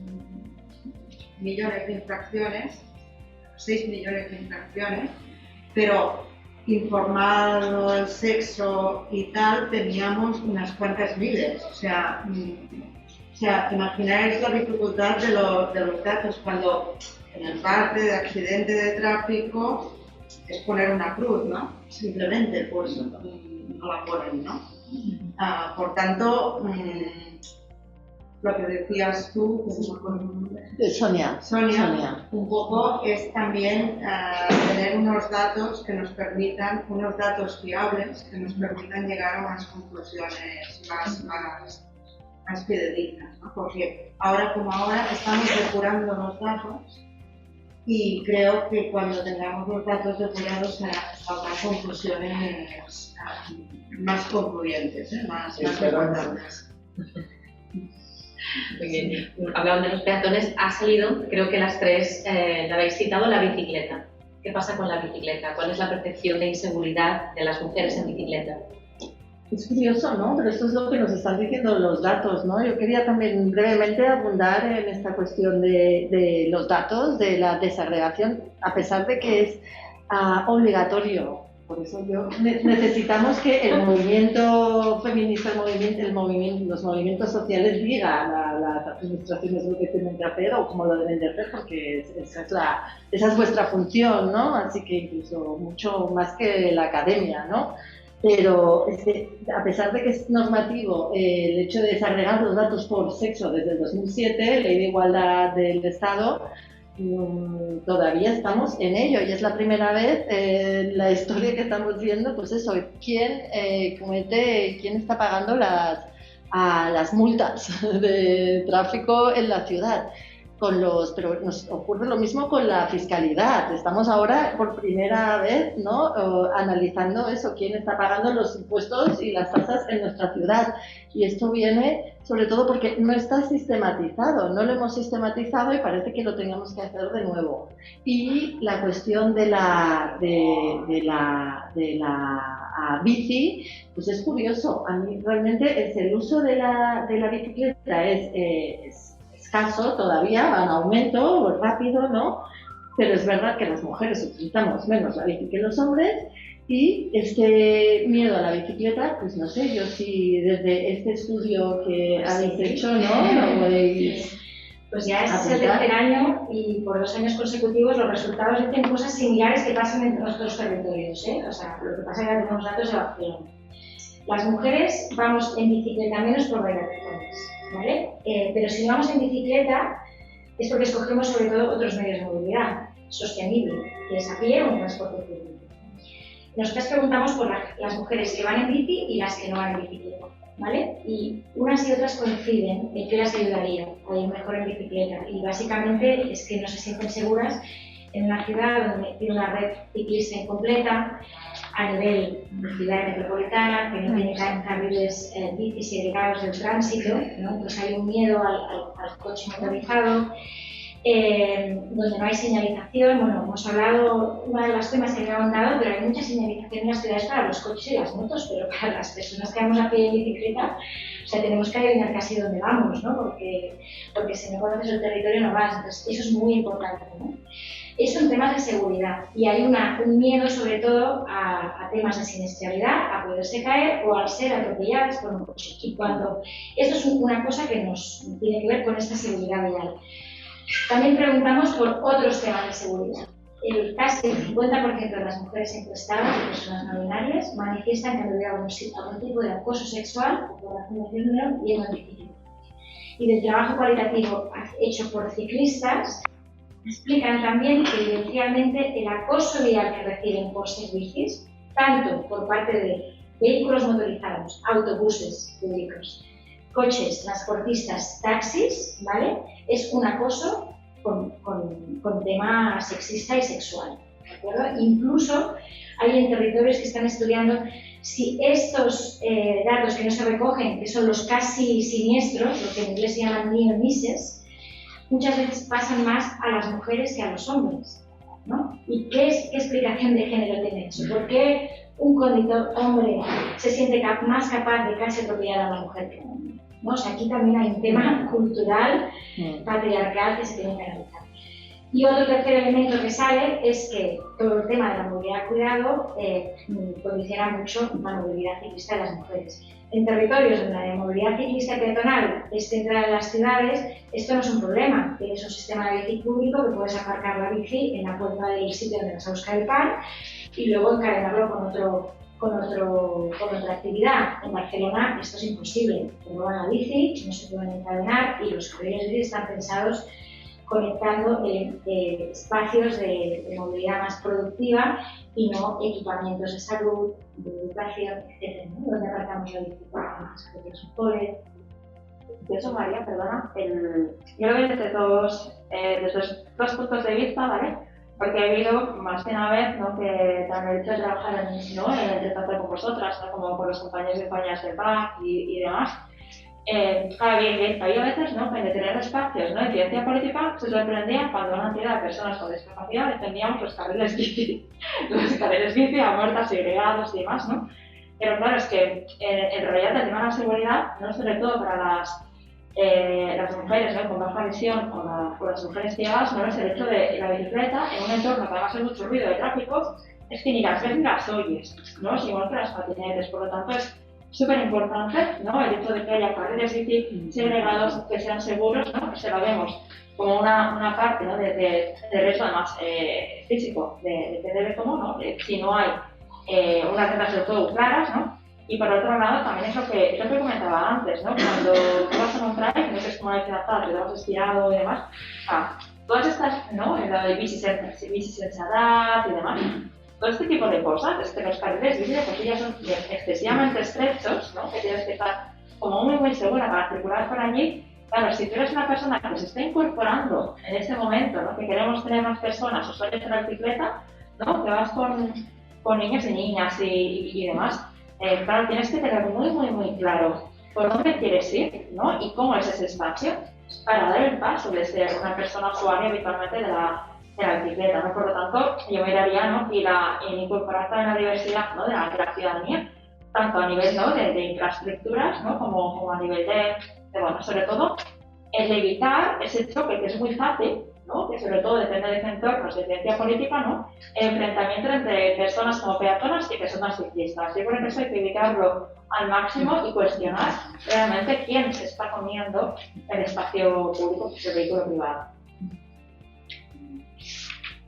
millones de infracciones, 6 millones de infracciones, pero informado el sexo y tal, teníamos unas cuantas miles. O sea, imagináis la dificultad de los datos cuando en el parte de accidente de tráfico es poner una cruz, ¿no? Simplemente, pues no la ponen, ¿no? Por tanto, lo que decías tú, Sonia, un poco es también tener unos datos que nos permitan, unos datos fiables que nos permitan llegar a unas conclusiones más fidedignas, ¿no? Porque ahora como ahora estamos depurando los datos y creo que cuando tengamos los datos depurados saldrán conclusiones más concluyentes, más importantes. Muy bien. Hablaban de los peatones, ha salido, creo que las tres la habéis citado, la bicicleta. ¿Qué pasa con la bicicleta? ¿Cuál es la percepción de inseguridad de las mujeres en bicicleta? Es curioso, ¿no? Pero esto es lo que nos están diciendo los datos, ¿no? Yo quería también brevemente abundar en esta cuestión de los datos, de la desagregación, a pesar de que es obligatorio. Por eso necesitamos que el movimiento feminista, los movimientos sociales digan a las administraciones lo que tienen que hacer o cómo lo deben de hacer, porque esa es vuestra función, ¿no? Así que incluso mucho más que la academia, ¿no? Pero a pesar de que es normativo el hecho de desagregar los datos por sexo desde el 2007, Ley de Igualdad del Estado, todavía estamos en ello y es la primera vez la historia que estamos viendo, pues eso, quién está pagando las multas de tráfico en la ciudad. Pero nos ocurre lo mismo con la fiscalidad. Estamos ahora por primera vez, ¿no? Analizando eso, quién está pagando los impuestos y las tasas en nuestra ciudad. Y esto viene sobre todo porque no está sistematizado, no lo hemos sistematizado y parece que lo tengamos que hacer de nuevo. Y la cuestión de la bici, pues es curioso. A mí realmente el uso de la bicicleta es escaso todavía, va en aumento, rápido, ¿no? Pero es verdad que las mujeres utilizamos menos la bici que los hombres y este miedo a la bicicleta, pues no sé, yo sí desde este estudio que habéis hecho, ¿no? Lo podéis pues ya es el tercer año y por 2 años consecutivos los resultados dicen cosas similares que pasan en nuestros territorios, ¿eh? O sea, lo que pasa es que tenemos datos de evasión. Las mujeres vamos en bicicleta menos por varias razones, ¿vale? Pero si no vamos en bicicleta es porque escogemos sobre todo otros medios de movilidad sostenible, que es a pie o en transporte público. Nosotras preguntamos por las mujeres que van en bici y las que no van en bicicleta, ¿vale? Y unas y otras coinciden en que las ayudaría a ir mejor en bicicleta. Y básicamente es que no se sienten seguras en una ciudad donde tiene una red ciclista incompleta, a nivel de ciudad metropolitana, que no tiene carriles bici segregados del tránsito, ¿no? Entonces hay un miedo al coche motorizado, donde no hay señalización. Bueno, hemos hablado, una de las temas que me han dado, pero hay mucha señalización en las ciudades para los coches y las motos, pero para las personas que vamos a pie en bicicleta, o sea, tenemos que adivinar casi dónde vamos, ¿no? Porque si no conoces el territorio no vas, entonces eso es muy importante, ¿no? Eso en temas de seguridad, y hay un miedo sobre todo a temas de siniestralidad, a poderse caer o al ser atropelladas por un coche. Y cuando esto es una cosa que nos tiene que ver con esta seguridad vial. También preguntamos por otros temas de seguridad. Casi el 50% de las mujeres encuestadas, personas no binarias, manifiestan que han vivido algún tipo de acoso sexual o por razón de género y en el bicicleta. Y del trabajo cualitativo hecho por ciclistas, explican también que evidentemente el acoso vial que reciben por ser bicis, tanto por parte de vehículos motorizados, autobuses públicos, coches, transportistas, taxis, ¿vale? Es un acoso con tema sexista y sexual, ¿de acuerdo? Incluso hay en territorios que están estudiando si estos datos que no se recogen, que son los casi siniestros, lo que en inglés se llaman near misses, muchas veces pasan más a las mujeres que a los hombres, ¿no? ¿Y qué explicación de género tiene eso? ¿Por qué un conductor hombre se siente más capaz de casi atropellar a una mujer que a un hombre? ¿No? O sea, aquí también hay un tema cultural, patriarcal, que se tiene que analizar. Y otro tercer elemento que sale es que todo el tema de la movilidad cuidado condiciona mucho la movilidad ciclista de las mujeres. En territorios donde la movilidad ciclista peatonal es centrada en las ciudades, esto no es un problema. Tienes un sistema de bici público que puedes aparcar la bici en la puerta del sitio donde vas a buscar el pan y luego encadenarlo con otra actividad. En Barcelona esto es imposible. Te roban la bici, no se pueden encadenar y los carriles bici están pensados conectando espacios de movilidad más productiva y no equipamientos de salud, de educación, etc. ¿no? Donde aparcamos la bicicleta, es un cole. Eso, María, perdona. Yo lo veo desde dos puntos de vista, ¿vale? Porque he habido más de una vez, ¿no? Que también he hecho trabajar en el trato con vosotras, ¿no? Como con los compañeros y compañeras del PAC y demás. Había veces, ¿no? En determinados espacios, ¿no? En ciencia política se sorprendía cuando una entidad de personas con discapacidad defendíamos los carriles bici a muertas, segregados y demás, ¿no? Pero claro, es que en realidad el tema de la seguridad, no sobre todo para las mujeres, ¿no? Con baja visión o las mujeres ciegas, no es el hecho de la bicicleta en un entorno que además hay mucho ruido de tráfico, es que ni las ves ni las oyes, ¿no? Es igual que las patinetes, por lo tanto es súper importante, ¿no? El hecho de que haya carriles bici segregados, que sean seguros, ¿no? Se lo vemos como una parte, ¿no? de riesgo además físico, depende de cómo, ¿no? Si no hay unas reglas del juego claras, ¿no? Y por otro lado también es lo que comentaba antes, ¿no? Cuando tú vas a un trail, no es como una ciudad que te vas estirado y demás, todas estas, ¿no? En lo de bici sensibilidad y demás, todo este tipo de cosas, es que los carriles bici de por sí ya son excesivamente estrechos, ¿no? Que tienes que estar como muy segura para circular por allí. Claro, si tú eres una persona que se está incorporando en este momento, ¿no? Que queremos tener más personas usuarios de la bicicleta, ¿no? Que vas con niños y niñas y demás, claro, tienes que tener muy claro por dónde quieres ir, ¿no? Y cómo es ese espacio para dar el paso de ser una persona usuaria habitualmente de la bicicleta, ¿no? Por lo tanto, yo miraría, ¿no? Y incorporar también la diversidad, ¿no? de la ciudadanía, tanto a nivel, ¿no? de infraestructuras, ¿no? como a nivel de, bueno, sobre todo, el evitar ese choque que es muy fácil, ¿no? Que sobre todo depende de entornos de ciencia política, ¿no? El enfrentamiento entre personas como peatonas y personas ciclistas. Yo creo que eso hay que evitarlo al máximo y cuestionar realmente quién se está comiendo el espacio público, que es el vehículo privado.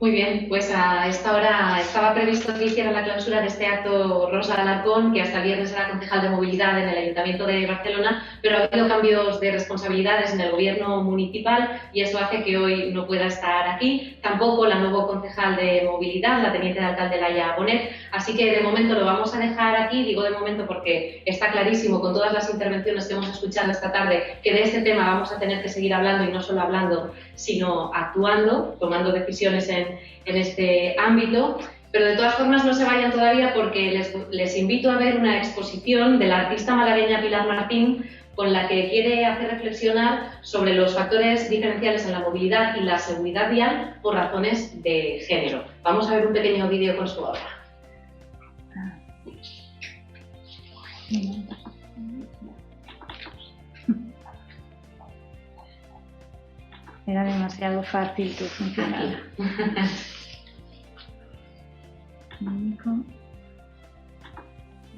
Muy bien, pues a esta hora estaba previsto que hiciera la clausura de este acto Rosa Alarcón, que hasta el viernes era concejal de movilidad en el Ayuntamiento de Barcelona, pero ha habido cambios de responsabilidades en el gobierno municipal y eso hace que hoy no pueda estar aquí. Tampoco la nueva concejal de movilidad, la teniente de alcalde Laia Bonet, así que de momento lo vamos a dejar aquí. Digo de momento porque está clarísimo con todas las intervenciones que hemos escuchado esta tarde que de este tema vamos a tener que seguir hablando, y no solo hablando, sino actuando, tomando decisiones en este ámbito, pero de todas formas no se vayan todavía porque les invito a ver una exposición de la artista malagueña Pilar Martín, con la que quiere hacer reflexionar sobre los factores diferenciales en la movilidad y la seguridad vial por razones de género. Vamos a ver un pequeño vídeo con su obra. Era demasiado fácil que funcionara.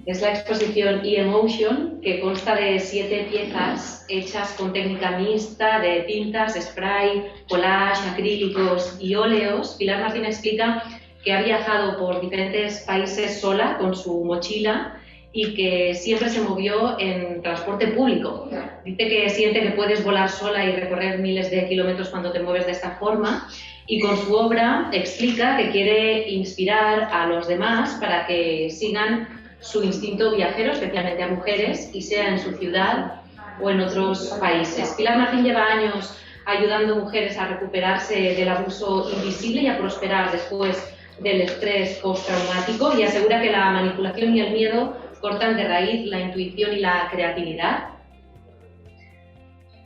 Es la exposición E-Emotion, que consta de 7 piezas hechas con técnica mixta de tintas, spray, collage, acrílicos y óleos. Pilar Martín explica que ha viajado por diferentes países sola con su mochila y que siempre se movió en transporte público. Dice que siente que puedes volar sola y recorrer miles de kilómetros cuando te mueves de esta forma, y con su obra explica que quiere inspirar a los demás para que sigan su instinto viajero, especialmente a mujeres, y sea en su ciudad o en otros países. Pilar Martín lleva años ayudando a mujeres a recuperarse del abuso invisible y a prosperar después del estrés postraumático, y asegura que la manipulación y el miedo cortan de raíz la intuición y la creatividad.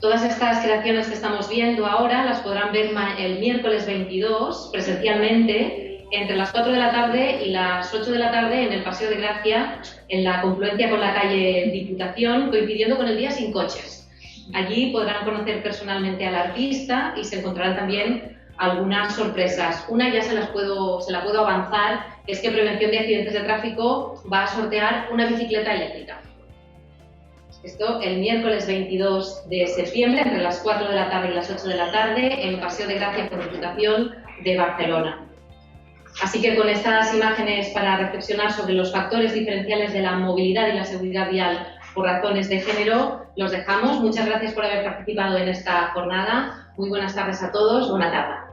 Todas estas creaciones que estamos viendo ahora las podrán ver el miércoles 22 presencialmente entre las 4 de la tarde y las 8 de la tarde en el Paseo de Gracia, en la confluencia con la calle Diputación, coincidiendo con el Día Sin Coches. Allí podrán conocer personalmente al artista y se encontrarán también algunas sorpresas. Una ya se la puedo avanzar, es que Prevención de Accidentes de Tráfico va a sortear una bicicleta eléctrica. Esto el miércoles 22 de septiembre, entre las 4 de la tarde y las 8 de la tarde, en Paseo de Gracia con Diputación de Barcelona. Así que con estas imágenes para reflexionar sobre los factores diferenciales de la movilidad y la seguridad vial por razones de género, los dejamos. Muchas gracias por haber participado en esta jornada. Muy buenas tardes a todos. Buena tarde.